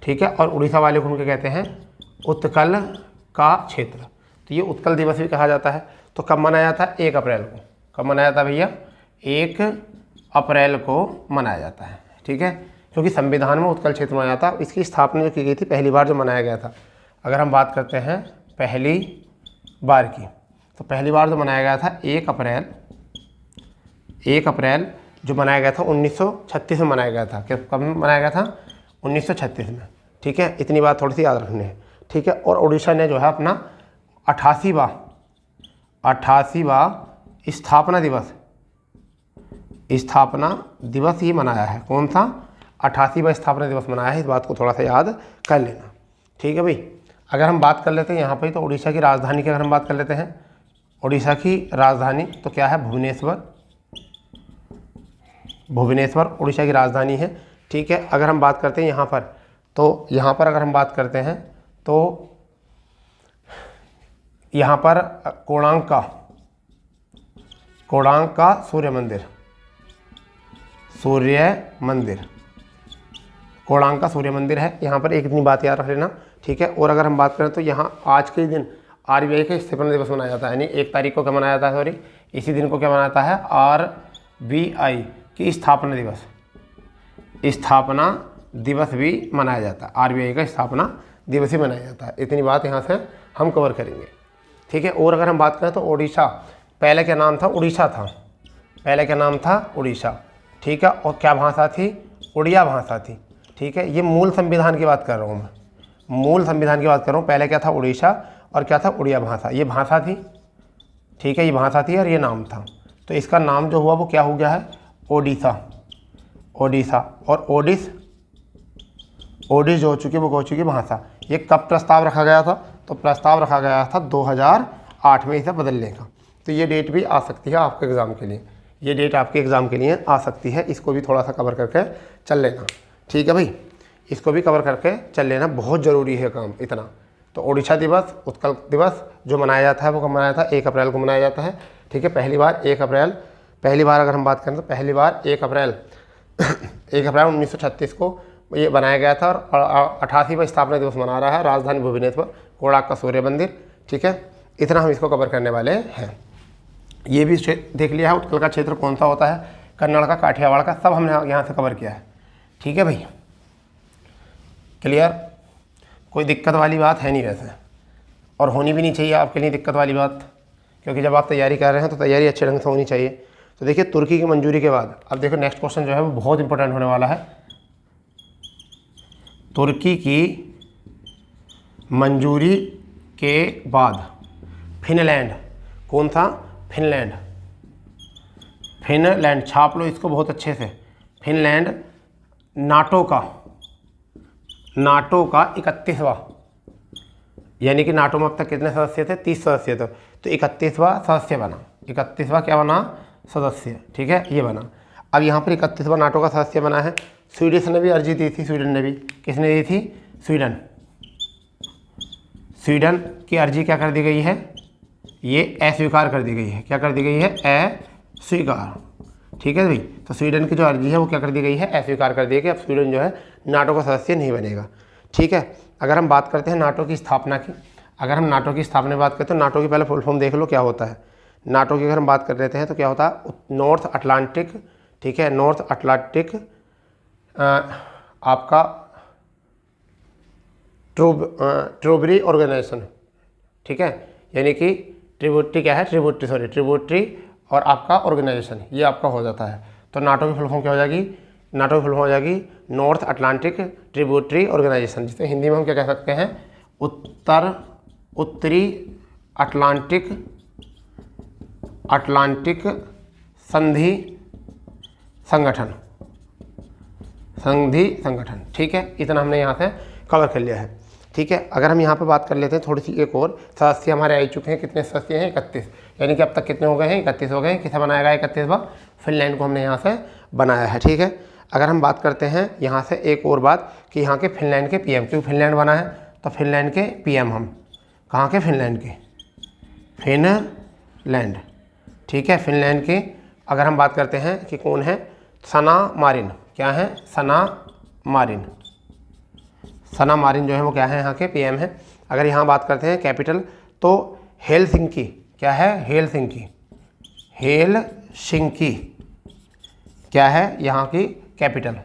ठीक है। और उड़ीसा वाले को उनके कहते हैं उत्कल का क्षेत्र। तो ये उत्कल दिवस भी कहा जाता है। तो कब मनाया जाता है, 1 अप्रैल को, कब मनाया जाता है भैया? 1 अप्रैल को मनाया जाता है, ठीक है, क्योंकि संविधान में उत्कल क्षेत्र मनाया जाता है। इसकी स्थापना जो की गई थी पहली बार जो मनाया गया था, अगर हम बात करते हैं पहली बार की, तो पहली बार जो मनाया गया था 1 अप्रैल जो मनाया गया था 1936 में मनाया गया था। कब मनाया गया था? 1936 में, ठीक है, इतनी बात थोड़ी सी याद रखनी है, ठीक है। और उड़ीसा ने जो है अपना 88वां स्थापना दिवस ही मनाया है। कौन सा? 88वां स्थापना दिवस मनाया है, इस बात को थोड़ा सा याद कर लेना, ठीक है भाई। अगर हम बात कर लेते हैं यहाँ पर, तो उड़ीसा की राजधानी की अगर हम बात कर लेते हैं, उड़ीसा की राजधानी तो क्या है? भुवनेश्वर उड़ीसा की राजधानी है, ठीक है। अगर हम बात करते हैं यहाँ पर, तो यहाँ पर अगर हम बात करते हैं तो यहाँ पर कोणार्क का सूर्य मंदिर, कोणार्क का सूर्य मंदिर है यहाँ पर, एक इतनी बात याद रख लेना, ठीक है। और अगर हम बात करें तो यहाँ आज के दिन RBI का स्थापना दिवस मनाया जाता है, यानी 1 तारीख को क्या मनाया जाता है? सॉरी, इसी दिन को क्या मनाया जाता है? RBI की स्थापना दिवस भी मनाया जाता है। RBI का स्थापना दिवस ही मनाया जाता है। इतनी बात यहाँ से हम कवर करेंगे, ठीक है। और अगर हम बात करें तो ओडिशा, पहले क्या नाम था? उड़ीसा था, पहले क्या नाम था? उड़ीसा, ठीक है। और क्या भाषा थी? उड़िया भाषा थी, ठीक है। ये मूल संविधान की बात कर रहा हूँ मैं, मूल संविधान की बात कर रहा हूँ। पहले क्या था? उड़ीसा, और क्या था? उड़िया भाषा, ये भाषा थी, ठीक है, ये भाषा थी और ये नाम था। तो इसका नाम जो हुआ वो क्या हो गया है? ओडिशा। और ओडिश जो हो चुकी है वो हो चुकी भाषा। ये कब प्रस्ताव रखा गया था? तो प्रस्ताव रखा गया था 2008 में इसे बदलने का। तो ये डेट भी आ सकती है आपके एग्ज़ाम के लिए, ये डेट आपके एग्ज़ाम के लिए आ सकती है। इसको भी थोड़ा सा कवर करके चल लेना, ठीक है भाई, इसको भी कवर करके चल लेना, बहुत ज़रूरी है काम इतना। तो ओडिशा दिवस, उत्कल दिवस जो मनाया जाता है वो कब मनाया था? 1 अप्रैल को मनाया जाता है, ठीक है। पहली बार 1 अप्रैल, पहली बार अगर हम बात करें तो पहली बार 1 अप्रैल 1936 को ये बनाया गया था। और 88वां स्थापना दिवस मना रहा है राजधानी भुवनेश्वर, कोणार्क का सूर्य मंदिर, ठीक है। इतना हम इसको कवर करने वाले हैं। ये भी देख लिया है उत्कल का क्षेत्र कौन सा होता है, कन्नड़ का, काठियावाड़ का, सब हमने यहाँ से कवर किया है, ठीक है भाई। क्लियर? कोई दिक्कत वाली बात है नहीं वैसे, और होनी भी नहीं चाहिए आपके लिए दिक्कत वाली बात, क्योंकि जब आप तैयारी कर रहे हैं तो तैयारी अच्छे ढंग से होनी चाहिए। तो देखिए, तुर्की की मंजूरी के बाद, अब देखो नेक्स्ट क्वेश्चन जो है वो बहुत इंपॉर्टेंट होने वाला है। तुर्की की मंजूरी के बाद फिनलैंड, कौन सा? फिनलैंड, छाप लो इसको बहुत अच्छे से। फिनलैंड नाटो का 31वां, यानी कि नाटो में अब तक कितने सदस्य थे? 30 सदस्य थे, तो 31वां सदस्य बना। 31वां क्या बना? सदस्य, ठीक है, ये बना। अब यहाँ पर 31वां नाटो का सदस्य बना है। स्वीडिश ने भी अर्जी दी थी, स्वीडन ने भी, किसने दी थी? स्वीडन की अर्जी क्या कर दी गई है? ये अस्वीकार कर दी गई है। क्या कर दी गई है? अस्वीकार, ठीक है भाई। तो स्वीडन की जो अर्जी है वो क्या कर दी गई है? अस्वीकार कर दी गई। अब स्वीडन जो है नाटो का सदस्य नहीं बनेगा, ठीक है। अगर हम बात करते हैं नाटो की स्थापना की, अगर हम नाटो की स्थापना की बात करते हैं तो नाटो की पहले फुल फॉर्म देख लो क्या होता है। नाटो की अगर हम बात कर लेते हैं तो क्या होता है? नॉर्थ अटलांटिक, ठीक है, नॉर्थ अटलांटिक आपका ट्रिब्यूटरी ऑर्गेनाइजेशन, ठीक है, यानी कि ट्रिब्यूटरी क्या है? ट्रिब्यूटरी और आपका ऑर्गेनाइजेशन, ये आपका हो जाता है। तो नाटो की फुल फॉर्म क्या हो जाएगी? नाटो की फुल फॉर्म हो जाएगी नॉर्थ अटलांटिक ट्रिब्यूटरी ऑर्गेनाइजेशन, जिसे हिंदी में हम क्या कह सकते हैं? उत्तरी अटलांटिक संधि संगठन, ठीक है। इतना हमने यहाँ से कवर कर लिया है, ठीक है। अगर हम यहाँ पर बात कर लेते हैं थोड़ी सी, एक और सदस्य हमारे आ चुके हैं। कितने सदस्य हैं? 31, यानी कि अब तक कितने हो गए हैं? 31 हो गए हैं। किसे बनाया गया? 31वां फिनलैंड को हमने यहाँ से बनाया है, ठीक है। अगर हम बात करते हैं यहाँ से एक और बात कि यहाँ के फिनलैंड के PM, क्योंकि फिनलैंड बना है तो फिनलैंड के PM हम कहाँ के? फिनलैंड के, फिनलैंड, ठीक है। फिनलैंड के अगर हम बात करते हैं कि कौन है? सना मारिन, क्या है? सना मारिन जो है वो क्या है? यहाँ के PM है। अगर यहाँ बात करते हैं कैपिटल तो हेलसिंकी, क्या है? हेलसिंकी क्या है यहाँ की कैपिटल।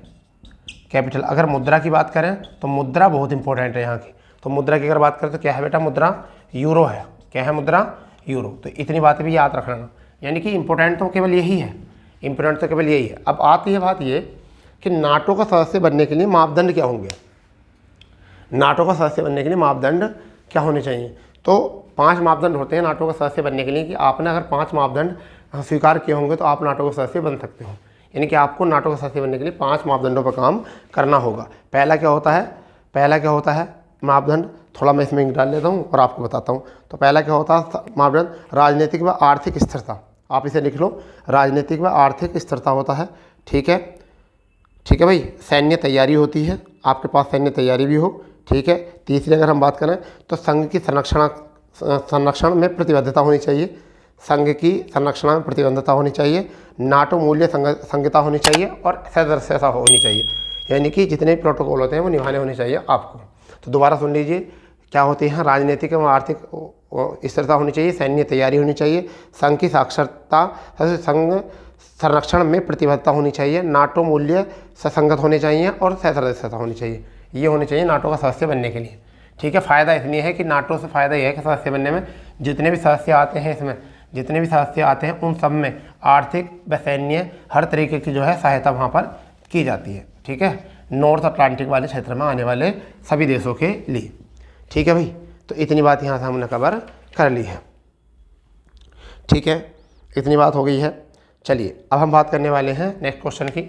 अगर मुद्रा की बात करें तो मुद्रा बहुत इंपॉर्टेंट है यहाँ की। तो मुद्रा की अगर बात करें तो क्या है बेटा, मुद्रा यूरो है। क्या है, मुद्रा यूरो। तो इतनी बातें भी याद रख लेना, यानी कि इंपॉर्टेंट तो केवल यही है, इंपॉर्टेंट तो केवल यही है। अब आती है बात ये कि नाटो का सदस्य बनने के लिए मापदंड क्या होंगे। नाटो का सदस्य बनने के लिए मापदंड क्या होने चाहिए। तो 5 मापदंड होते हैं नाटो का सदस्य बनने के लिए, कि आपने अगर 5 मापदंड स्वीकार किए होंगे तो आप नाटो का सदस्य बन सकते हो। यानी कि आपको नाटो का सदस्य बनने के लिए 5 मापदंडों पर काम करना होगा। पहला क्या होता है मापदंड, थोड़ा मैं इसमें डाल लेता हूँ और आपको बताता हूँ। तो पहला क्या होता है मापदंड, राजनीतिक व आर्थिक स्थिरता। आप इसे लिख लो, राजनीतिक व आर्थिक स्थिरता होता है। ठीक है भाई। सैन्य तैयारी होती है, आपके पास सैन्य तैयारी भी हो। ठीक है। तीसरी अगर हम बात करें तो संघ की संरक्षण में प्रतिबद्धता होनी चाहिए। संघ की संरक्षण में प्रतिबद्धता होनी चाहिए। नाटो मूल्य संहिता होनी चाहिए और सदस्यता होनी चाहिए। यानी कि जितने भी प्रोटोकॉल होते हैं वो निभाने होने चाहिए आपको। तो दोबारा सुन लीजिए, क्या होती है, राजनीतिक एवं आर्थिक स्थिरता होनी चाहिए, सैन्य तैयारी होनी चाहिए, संघ की साक्षरता, संघ संरक्षण में प्रतिबद्धता होनी चाहिए, नाटो मूल्य ससंगत होने चाहिए और सदस्यता होनी चाहिए। ये होनी चाहिए नाटो का सदस्य बनने के लिए। ठीक है। फ़ायदा इसलिए है कि नाटो से फ़ायदा यह है कि सदस्य बनने में जितने भी सदस्य आते हैं, इसमें जितने भी सदस्य आते हैं उन सब में आर्थिक व सैन्य हर तरीके की जो है सहायता वहाँ पर की जाती है। ठीक है। नॉर्थ अटलांटिक वाले क्षेत्र में आने वाले सभी देशों के लिए। ठीक है भाई। तो इतनी बात यहाँ से हमने कवर कर ली है। ठीक है, इतनी बात हो गई है। चलिए अब हम बात करने वाले हैं नेक्स्ट क्वेश्चन की।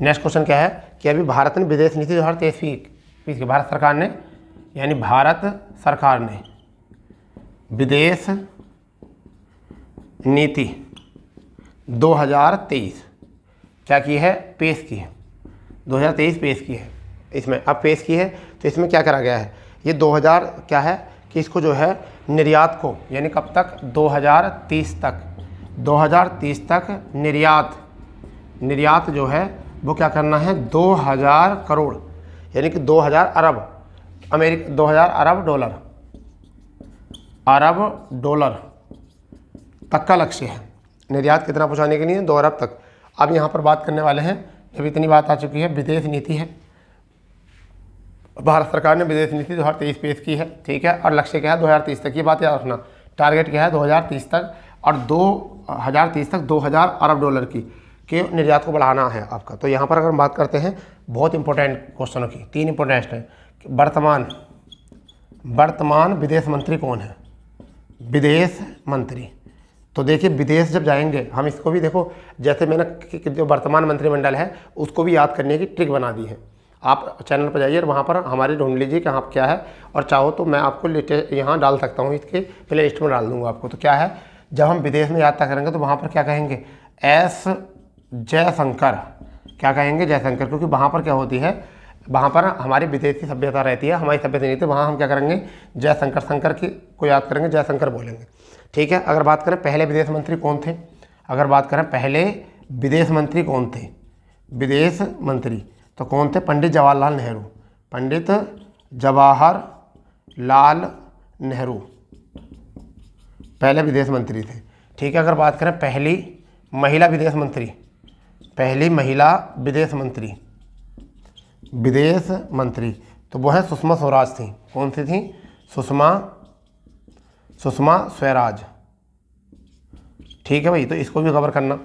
नेक्स्ट क्वेश्चन क्या है कि अभी भारत ने विदेश नीति 2023 की भारत सरकार ने, यानी भारत सरकार ने विदेश नीति 2023 क्या की है, पेश की है। 2023 पेश की है। इसमें अब पेश की है तो इसमें क्या करा गया है, ये 2000 क्या है कि इसको जो है निर्यात को, यानी कब तक, 2030 तक निर्यात जो है वो क्या करना है, 2000 करोड़ यानी कि 2000 अरब 2000 अरब डॉलर तक का लक्ष्य है। निर्यात कितना पहुंचाने के लिए, 2 अरब तक। अब यहाँ पर बात करने वाले हैं, जब इतनी बात आ चुकी है, विदेश नीति है, भारत सरकार ने विदेश नीति 2023 पेश की है। ठीक है। और लक्ष्य क्या है, 2030 तक। ये बात याद रखना, टारगेट क्या है 2030 तक, और 2030 तक 2000 अरब डॉलर के निर्यात को बढ़ाना है आपका। तो यहाँ पर अगर हम बात करते हैं बहुत इंपॉर्टेंट क्वेश्चनों की, 3 इंपॉर्टेंट हैं। वर्तमान विदेश मंत्री कौन है, विदेश मंत्री। तो देखिए विदेश जब जाएंगे हम, इसको भी देखो, जैसे मैंने जो वर्तमान मंत्रिमंडल है उसको भी याद करने की ट्रिक बना दी है। आप चैनल पर जाइए और वहाँ पर हमारी ढूंढ लीजिए कि हाँ क्या है, और चाहो तो मैं आपको यहाँ डाल सकता हूँ, इसके प्ले लिस्ट में डाल दूँगा आपको। तो क्या है, जब हम विदेश में यात्रा करेंगे तो वहाँ पर क्या कहेंगे, एस जयशंकर। क्या कहेंगे, जयशंकर। क्योंकि वहाँ पर क्या होती है, वहाँ पर हमारी विदेशी सभ्यता रहती है, हमारी सभ्यता नहीं थी, वहाँ हम क्या करेंगे, जयशंकर, शंकर की को याद करेंगे, जयशंकर बोलेंगे। ठीक है। अगर बात करें पहले विदेश मंत्री कौन थे, अगर बात करें पहले विदेश मंत्री कौन थे, विदेश मंत्री तो कौन थे, पंडित जवाहरलाल नेहरू। पंडित जवाहरलाल नेहरू पहले विदेश मंत्री थे। ठीक है। अगर बात करें पहली महिला विदेश मंत्री तो वो है सुषमा स्वराज थी। कौन सी थी, सुषमा स्वराज। ठीक है भाई। तो इसको भी कवर करना,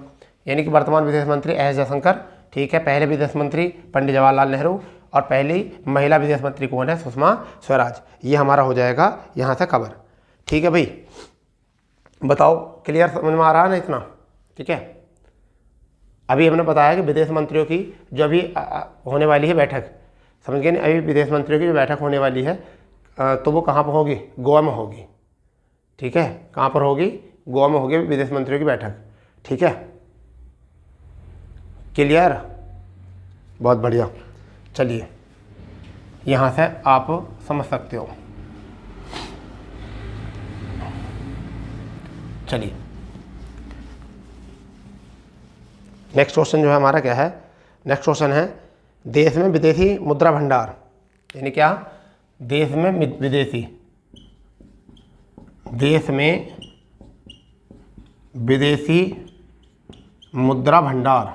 यानी कि वर्तमान विदेश मंत्री एस जयशंकर। ठीक है। पहले विदेश मंत्री पंडित जवाहरलाल नेहरू, और पहली महिला विदेश मंत्री कौन है, सुषमा स्वराज। ये हमारा हो जाएगा यहाँ से कवर। ठीक है भाई। बताओ क्लियर, समझ में आ रहा है ना इतना। ठीक है। अभी हमने बताया कि विदेश मंत्रियों की जो अभी होने वाली है बैठक, समझ गए नहीं, अभी विदेश मंत्रियों की जो बैठक होने वाली है तो वो कहाँ पर होगी, गोवा में होगी। ठीक है। कहाँ पर होगी, गोवा में होगी विदेश मंत्रियों की बैठक। ठीक है। क्लियर, बहुत बढ़िया। चलिए यहाँ से आप समझ सकते हो। चलिए नेक्स्ट क्वेश्चन जो है हमारा क्या है, नेक्स्ट क्वेश्चन है देश में विदेशी मुद्रा भंडार, यानी क्या, देश में विदेशी मुद्रा भंडार,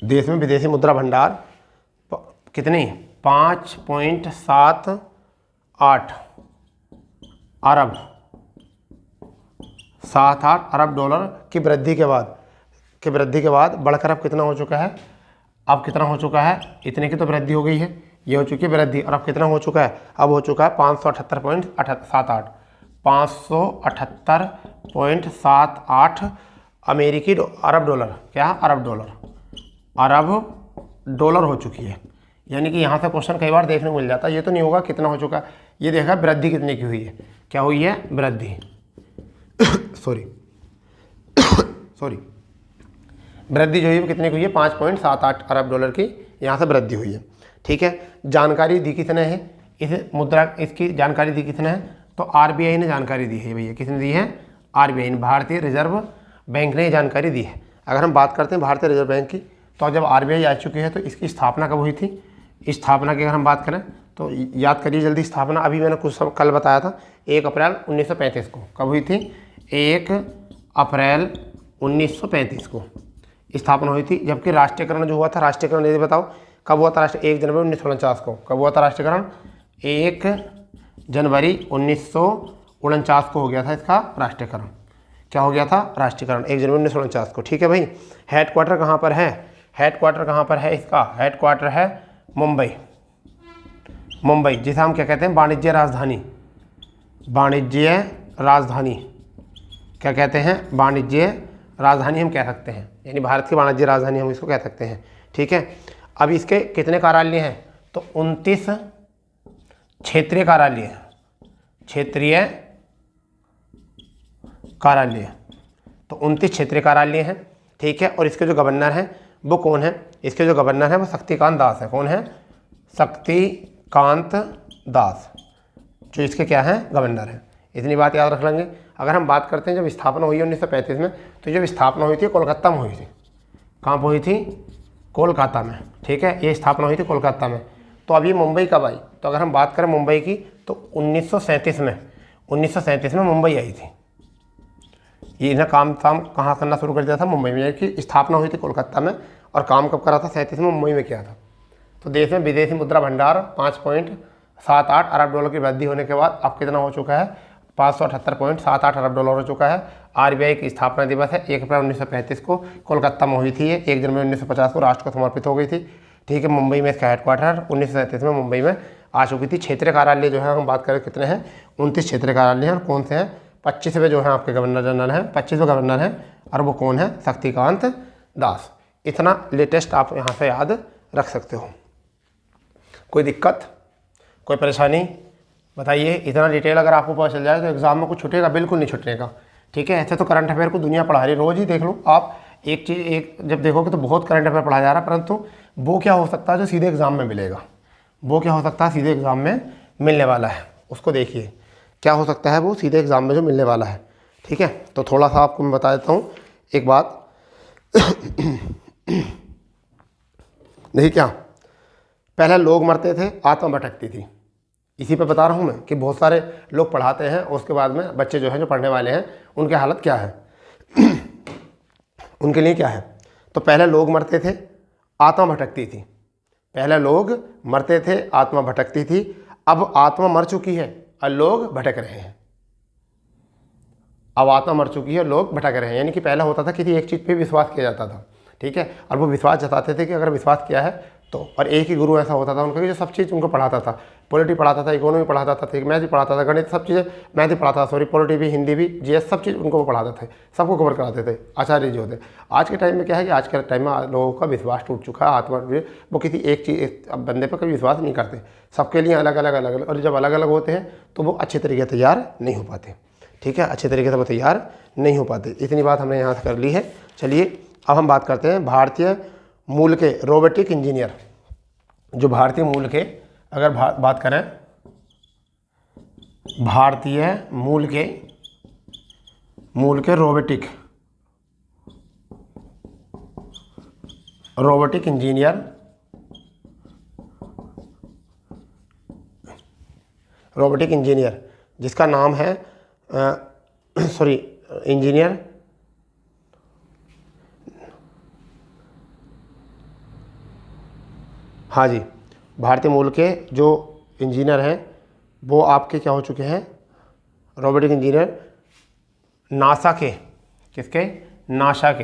देश में विदेशी मुद्रा भंडार कितनी 5.78 अरब, 7-8 अरब डॉलर की वृद्धि के बाद बढ़कर अब कितना हो चुका है, अब कितना हो चुका है, इतने की तो वृद्धि हो गई है, ये हो चुकी है वृद्धि, और अब कितना हो चुका है, अब हो चुका है 578.78 578.78 अमेरिकी अरब डॉलर, क्या अरब डॉलर हो चुकी है। यानी कि यहाँ से क्वेश्चन कई बार देखने को मिल जाता है, ये तो नहीं होगा कितना हो चुका है, ये देखा वृद्धि कितने की हुई है, क्या हुई है वृद्धि सॉरी वृद्धि जो है वो कितने की हुई है 5.78 अरब डॉलर की यहाँ से वृद्धि हुई है। ठीक है, जानकारी दी किसने है, इस मुद्रा इसकी जानकारी दी किसने है, तो आरबीआई ने जानकारी दी है भैया, किसने दी है, आरबीआई ने, भारतीय रिजर्व बैंक ने जानकारी दी है। अगर हम बात करते हैं भारतीय रिजर्व बैंक की, तो जब आरबीआई आ चुकी है तो इसकी स्थापना कब हुई थी, स्थापना की अगर हम बात करें तो याद करिए जल्दी, स्थापना अभी मैंने कुछ कल बताया था 1 अप्रैल 1935 को, कब हुई थी, 1 अप्रैल 1935 को स्थापना हुई थी। जबकि राष्ट्रीयकरण जो हुआ था, राष्ट्रीयकरण ये बताओ कब हुआ था, 1 जनवरी 1949 को, कब हुआ था राष्ट्रीयकरण, 1 जनवरी 1949 को हो गया था इसका राष्ट्रीयकरण, क्या हो गया था राष्ट्रीयकरण 1 जनवरी 1949 को। ठीक है भाई, हेडक्वार्टर कहाँ पर है, हेडक्वार्टर कहाँ पर है इसका, हेडक्वार्टर है मुंबई, जिसे हम क्या कहते हैं वाणिज्य राजधानी, क्या कहते हैं, वाणिज्य राजधानी हम कह सकते हैं, यानी भारत की वाणिज्य राजधानी हम इसको कह सकते हैं। ठीक है, अब इसके कितने कार्यालय हैं, तो 29 क्षेत्रीय कार्यालय, तो 29 क्षेत्रीय कार्यालय हैं। ठीक है, और इसके जो गवर्नर हैं वो कौन है, इसके जो गवर्नर हैं वो शक्तिकांत दास है, कौन है, शक्तिकांत दास, जो इसके क्या हैं गवर्नर हैं। इतनी बात याद रख लेंगे। अगर हम बात करते हैं जब स्थापना हुई है 1935 में, तो जब स्थापना हुई थी कोलकाता में हुई थी, कहाँ पर हुई थी, कोलकाता में। ठीक है, ये स्थापना हुई थी कोलकाता में। तो अब ये मुंबई कब आई, तो अगर हम बात करें मुंबई की तो 1937 में मुंबई आई थी। ये इन्हें काम कहाँ करना शुरू कर दिया था, मुंबई में, कि स्थापना हुई थी कोलकाता में और काम कब करा था 37 में मुंबई में किया था। तो देश में विदेशी मुद्रा भंडार 5.78 अरब डॉलर की वृद्धि होने के बाद अब कितना हो चुका है, 578.78 अरब डॉलर हो चुका है। आरबीआई की स्थापना दिवस है 1 अप्रैल 1935 को कोलकाता में हुई थी, 1 जनवरी 1950 को राष्ट्र को समर्पित हो गई थी। ठीक है, मुंबई में इसका हेडक्वार्टर 1937 में मुंबई में आ चुकी थी। क्षेत्रीय कार्यालय जो है हम बात करें कितने हैं, 29 क्षेत्रीय कार्यालय हैं, और कौन से हैं, 25वें जो है आपके गवर्नर जनरल हैं, 25वें गवर्नर हैं, और वो कौन है, शक्तिकांत दास। इतना लेटेस्ट आप यहाँ से याद रख सकते हो। कोई दिक्कत, कोई परेशानी बताइए। इतना डिटेल अगर आपको पता चल जाए तो एग्जाम में कुछ छूटेगा, बिल्कुल नहीं छूटेगा। ठीक है, ऐसे तो करंट अफेयर को दुनिया पढ़ा रही है, रोज़ ही देख लो आप, एक चीज़ एक जब देखोगे तो बहुत करंट अफेयर पढ़ाया जा रहा है, परंतु वो क्या हो सकता है जो सीधे एग्जाम में मिलेगा, वो क्या हो सकता है सीधे एग्जाम में मिलने वाला है, उसको देखिए क्या हो सकता है वो सीधे एग्जाम में जो मिलने वाला है। ठीक है, तो थोड़ा सा आपको मैं बता देता हूँ एक बात नहीं, क्या पहले लोग मरते थे, आत्मा भटकती थी। इसी पे बता रहा हूँ मैं कि बहुत सारे लोग पढ़ाते हैं, उसके बाद में बच्चे जो हैं जो पढ़ने वाले हैं उनकी हालत क्या है उनके लिए क्या है। तो पहले लोग मरते थे, आत्मा भटकती थी, पहले लोग मरते थे, आत्मा भटकती थी, अब आत्मा मर चुकी है और लोग भटक रहे हैं। अब आत्मा मर चुकी है, लोग भटक रहे हैं। यानी कि पहले होता था किसी एक चीज़ पे विश्वास किया जाता था, ठीक है, और वो विश्वास जताते थे कि अगर विश्वास किया है तो, और एक ही गुरु ऐसा होता था उनका कि जो सब चीज़ उनको पढ़ाता था, पॉलिटी पढ़ाता था, इकोनॉमी पढ़ाता था, मैथ भी पढ़ाता था, गणित सब चीज़ें मैथ ही पढ़ाता था, सॉरी पॉलिटी भी, हिंदी भी, जीएस सब चीज़ उनको वो पढ़ाते थे, सबको कवर कराते थे आचार्य जी होते। आज के टाइम में क्या है कि आज के टाइम में लोगों का विश्वास टूट चुका है, आत्मा वो किसी एक चीज़ बंदे पर कभी विश्वास नहीं करते, सबके लिए अलग अलग, और जब अलग अलग होते हैं तो वो अच्छे तरीके से तैयार नहीं हो पाते। ठीक है, अच्छे तरीके से वो तैयार नहीं हो पाते। इतनी बात हमने यहाँ से कर ली है। चलिए अब हम बात करते हैं भारतीय मूल के रोबोटिक इंजीनियर, जो भारतीय मूल के, अगर बात करें भारतीय मूल के रोबोटिक इंजीनियर जिसका नाम है सॉरी इंजीनियर हाँ जी, भारतीय मूल के जो इंजीनियर हैं वो आपके क्या हो चुके हैं, रोबोटिक इंजीनियर नासा के, किसके, नासा के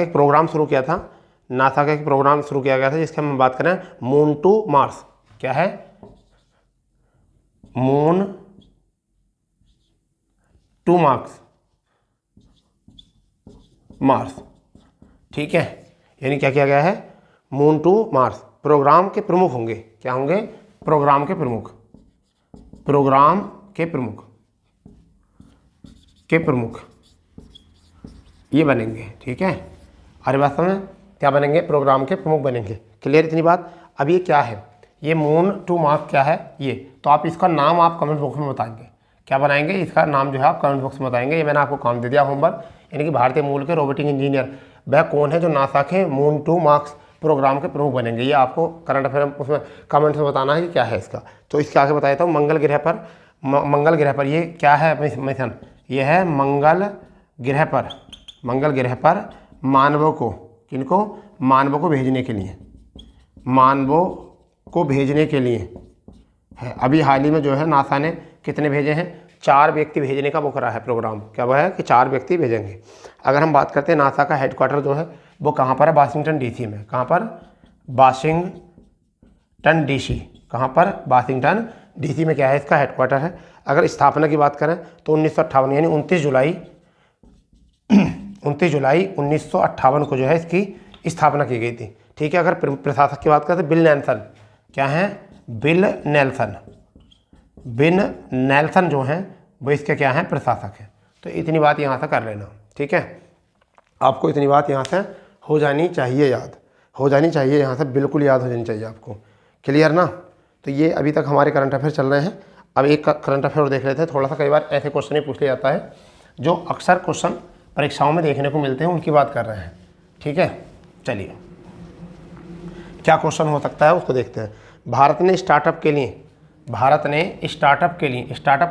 एक प्रोग्राम शुरू किया था, नासा का एक प्रोग्राम शुरू किया गया था जिसके हम बात करें मून टू मार्स। क्या है, मून टू मार्स, ठीक है। यानी क्या किया गया है, मून टू मार्स प्रोग्राम के प्रमुख होंगे। क्या होंगे, प्रोग्राम के प्रमुख ये बनेंगे, ठीक है। अरे बात समझ, क्या बनेंगे, प्रोग्राम के प्रमुख बनेंगे। क्लियर इतनी बात। अब ये क्या है, ये मून टू मार्स क्या है ये, तो आप इसका नाम आप कमेंट बॉक्स में बताएंगे, क्या बनाएंगे, इसका नाम जो है आप कमेंट बॉक्स में बताएंगे। ये मैंने आपको काम दे दिया होमवर्क, यानी कि भारतीय मूल के रोबोटिक इंजीनियर वह कौन है जो नासा के मून टू मार्स प्रोग्राम के प्रमुख बनेंगे। ये आपको करंट अफेयर उसमें कमेंट्स में बताना है कि क्या है इसका। तो इसके आगे बताता हूँ, मंगल ग्रह पर ये क्या है मिशन, ये है मंगल ग्रह पर मानवों को, किनको, मानवों को भेजने के लिए है। अभी हाल ही में जो है नासा ने कितने भेजे हैं, 4 व्यक्ति भेजने का वो करा है प्रोग्राम। क्या वो है कि 4 व्यक्ति भेजेंगे। अगर हम बात करते हैं नासा का हेडक्वार्टर जो है वो कहाँ पर है, वाशिंगटन डीसी में। कहाँ पर, वाशिंगटन डीसी। कहाँ पर, वाशिंगटन डीसी में क्या है, इसका हेडक्वार्टर है। अगर स्थापना की बात करें तो 1958 यानी 29 जुलाई 1958 को जो है इसकी स्थापना की गई थी, ठीक है। अगर प्रशासक की बात करें तो बिल नेल्सन, क्या है, बिल नेल्सन जो हैं वो इसके क्या हैं, प्रशासक हैं। तो इतनी बात यहाँ से कर लेना, ठीक है। आपको इतनी बात यहाँ से हो जानी चाहिए, याद हो जानी चाहिए, यहाँ से बिल्कुल याद हो जानी चाहिए आपको। क्लियर ना। तो ये अभी तक हमारे करंट अफेयर चल रहे हैं। अब एक करंट अफेयर देख लेते हैं। थोड़ा सा कई बार ऐसे क्वेश्चन ही पूछ लिया जाता है जो अक्सर क्वेश्चन परीक्षाओं में देखने को मिलते हैं, उनकी बात कर रहे हैं, ठीक है। चलिए क्या क्वेश्चन हो सकता है उसको देखते हैं। भारत ने स्टार्टअप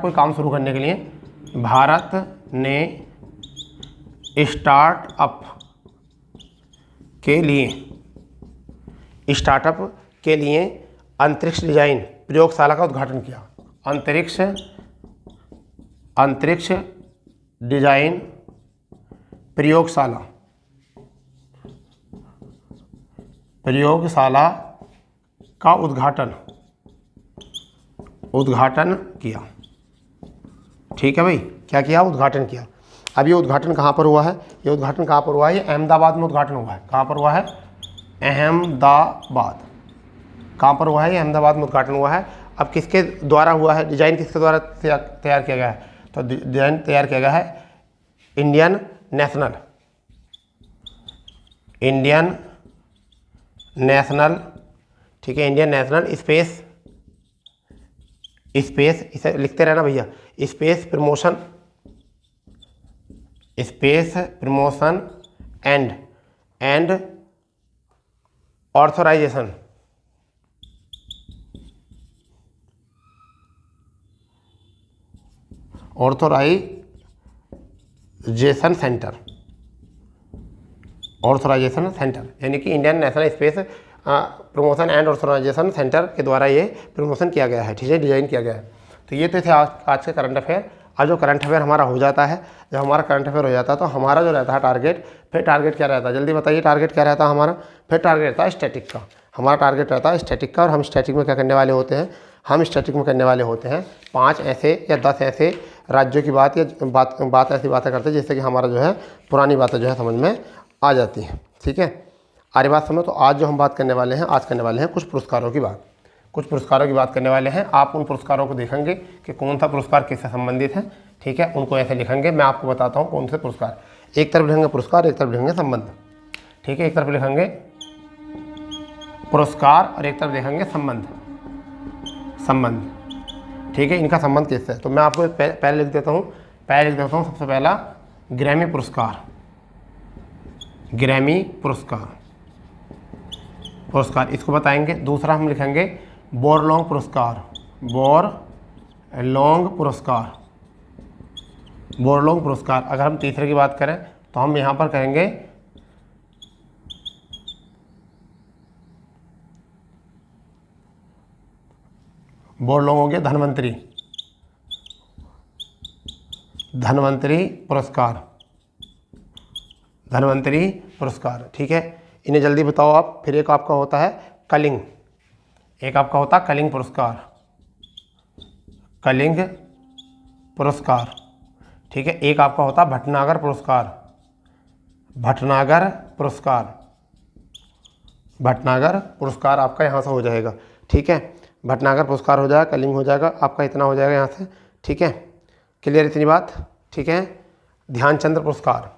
कोई काम शुरू करने के लिए, भारत ने स्टार्टअप के लिए अंतरिक्ष डिजाइन प्रयोगशाला का उद्घाटन किया। अंतरिक्ष डिजाइन प्रयोगशाला का उद्घाटन किया, ठीक है भाई। क्या किया, उद्घाटन किया। अब ये उद्घाटन कहाँ पर हुआ है, ये उद्घाटन कहाँ पर हुआ है, ये अहमदाबाद में उद्घाटन हुआ है। कहाँ पर हुआ है, अहमदाबाद। कहाँ पर हुआ है, ये अहमदाबाद में उद्घाटन हुआ है। अब किसके द्वारा हुआ है, डिज़ाइन किसके द्वारा तैयार किया गया है, तो डिज़ाइन तैयार किया गया है इंडियन नेशनल, ठीक है, इंडियन नेशनल स्पेस, इसे लिखते रहना भैया, space promotion and authorisation centre, यानी कि Indian National Space promotion and authorisation Centre के द्वारा ये प्रमोशन किया गया है, ठीक है, डिज़ाइन किया गया है। तो ये तो थे आज के करंट अफेयर। आज जो करंट अफेयर हमारा हो जाता है, जब हमारा करंट अफेयर हो जाता है तो हमारा जो रहता है टारगेट, फिर टारगेट क्या रहता है, जल्दी बताइए, टारगेट क्या रहता है हमारा, फिर टारगेट रहता है स्टैटिक का। हमारा टारगेट रहता है स्टैटिक का, और हम स्टैटिक में क्या करने वाले होते हैं, हम स्टैटिक में करने वाले होते हैं 5 ऐसे या 10 ऐसे राज्यों की बात या बात ऐसी बातें करते हैं जिससे कि हमारा जो है पुरानी बातें जो है समझ में आ जाती हैं, ठीक है। आरी बात समझ। तो आज जो हम बात करने वाले हैं, आज करने वाले हैं कुछ पुरस्कारों की बात करने वाले हैं। आप उन पुरस्कारों को देखेंगे कि कौन सा पुरस्कार किससे संबंधित है, ठीक है, उनको ऐसे लिखेंगे। मैं आपको बताता हूँ कौन से पुरस्कार, एक तरफ लिखेंगे पुरस्कार, एक तरफ लिखेंगे संबंध, ठीक है, एक तरफ लिखेंगे पुरस्कार और एक तरफ लिखेंगे संबंध, ठीक है। इनका संबंध किससे है, तो मैं आपको पहले लिख देता हूँ। सबसे पहला ग्रैमी पुरस्कार, इसको बताएंगे। दूसरा हम लिखेंगे बोरलॉन्ग बोरलॉन्ग पुरस्कार। बोरलॉन्ग पुरस्कार। अगर हम तीसरे की बात करें तो हम यहाँ पर कहेंगे बोरलॉन्ग हो गया धन्वंतरी, धन्वंतरी पुरस्कार, धन्वंतरी पुरस्कार। ठीक है, इन्हें जल्दी बताओ आप। फिर एक आपका होता है कलिंग, एक आपका होता है कलिंग पुरस्कार, कलिंग पुरस्कार। ठीक है, एक आपका होता है भटनागर पुरस्कार, भटनागर पुरस्कार, भटनागर पुरस्कार आपका यहाँ से हो जाएगा। ठीक है, भटनागर पुरस्कार हो जाएगा, कलिंग हो जाएगा, आपका इतना हो जाएगा यहाँ से। ठीक है, क्लियर इतनी बात। ठीक है, ध्यानचंद्र पुरस्कार,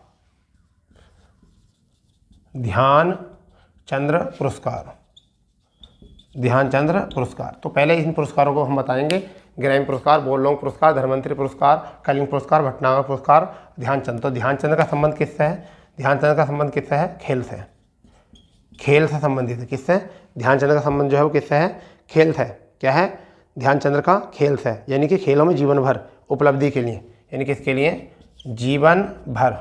ध्यानचंद्र पुरस्कार, ध्यानचंद्र पुरस्कार। तो पहले इन पुरस्कारों को हम बताएंगे, ग्रैमी पुरस्कार, बोरलॉन्ग पुरस्कार, धन्वंतरी पुरस्कार, कलिंग पुरस्कार, भटनागर पुरस्कार, ध्यानचंद्र। तो ध्यानचंद्र का संबंध किससे है? ध्यानचंद्र का संबंध किससे है? खेल से, खेल से संबंधित है। किससे? ध्यानचंद्र का संबंध जो है वो किससे है? खेल से। क्या है? ध्यानचंद्र का खेल से, यानी कि खेलों में जीवन भर उपलब्धि के लिए, यानी किसके लिए? जीवन भर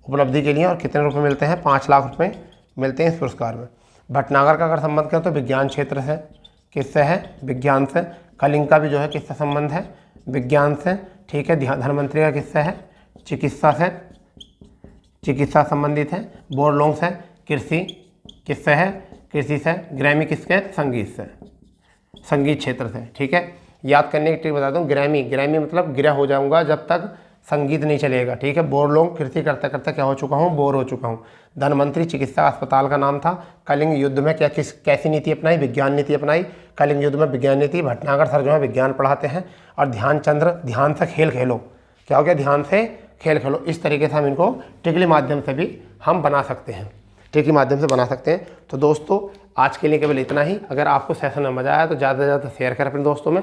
उपलब्धि के लिए। और कितने रुपए मिलते हैं? 5 लाख रुपए मिलते हैं इस पुरस्कार में। भटनागर का अगर संबंध करें तो विज्ञान क्षेत्र से। किससे है? विज्ञान से। कलिंग का भी जो है किससे संबंध है? विज्ञान से। ठीक है, धन्वंतरी का किससे है? चिकित्सा से, चिकित्सा संबंधित है। बोरलॉन्ग से कृषि, किससे है? कृषि से। ग्रैमी किसके? संगीत से, संगीत क्षेत्र से। ठीक है, याद करने की ट्रिक बता दूं। ग्रैमी, ग्रैमी मतलब गिरा हो जाऊंगा जब तक संगीत नहीं चलेगा। ठीक है, बोरलॉन्ग कृषि करते करते क्या हो चुका हूँ? बोर हो चुका हूँ। धन्वंतरी चिकित्सा अस्पताल का नाम था। कलिंग युद्ध में क्या कैसी नीति अपनाई? विज्ञान नीति अपनाई। कलिंग युद्ध में विज्ञान नीति। भटनागर सर जो है विज्ञान पढ़ाते हैं। और ध्यानचंद्र, ध्यान से खेल खेलो। क्या हो गया? ध्यान से खेल खेलो। इस तरीके से हम इनको ट्रिक के माध्यम से भी हम बना सकते हैं, ट्रिक के माध्यम से बना सकते हैं। तो दोस्तों आज के लिए केवल इतना ही। अगर आपको सेशन में मज़ा आया तो ज़्यादा से ज़्यादा शेयर करें अपने दोस्तों में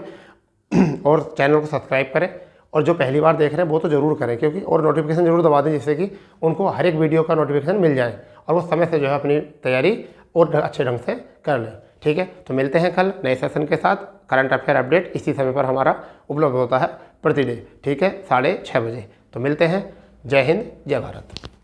और चैनल को सब्सक्राइब करें। और जो पहली बार देख रहे हैं वो तो ज़रूर करें, क्योंकि और नोटिफिकेशन जरूर दबा दें, जिससे कि उनको हर एक वीडियो का नोटिफिकेशन मिल जाए और वो समय से जो है अपनी तैयारी और अच्छे ढंग से कर लें। ठीक है, तो मिलते हैं कल नए सेशन के साथ। करंट अफेयर अपडेट इसी समय पर हमारा उपलब्ध होता है प्रतिदिन। ठीक है, 6:30 बजे। तो मिलते हैं। जय हिंद, जय भारत।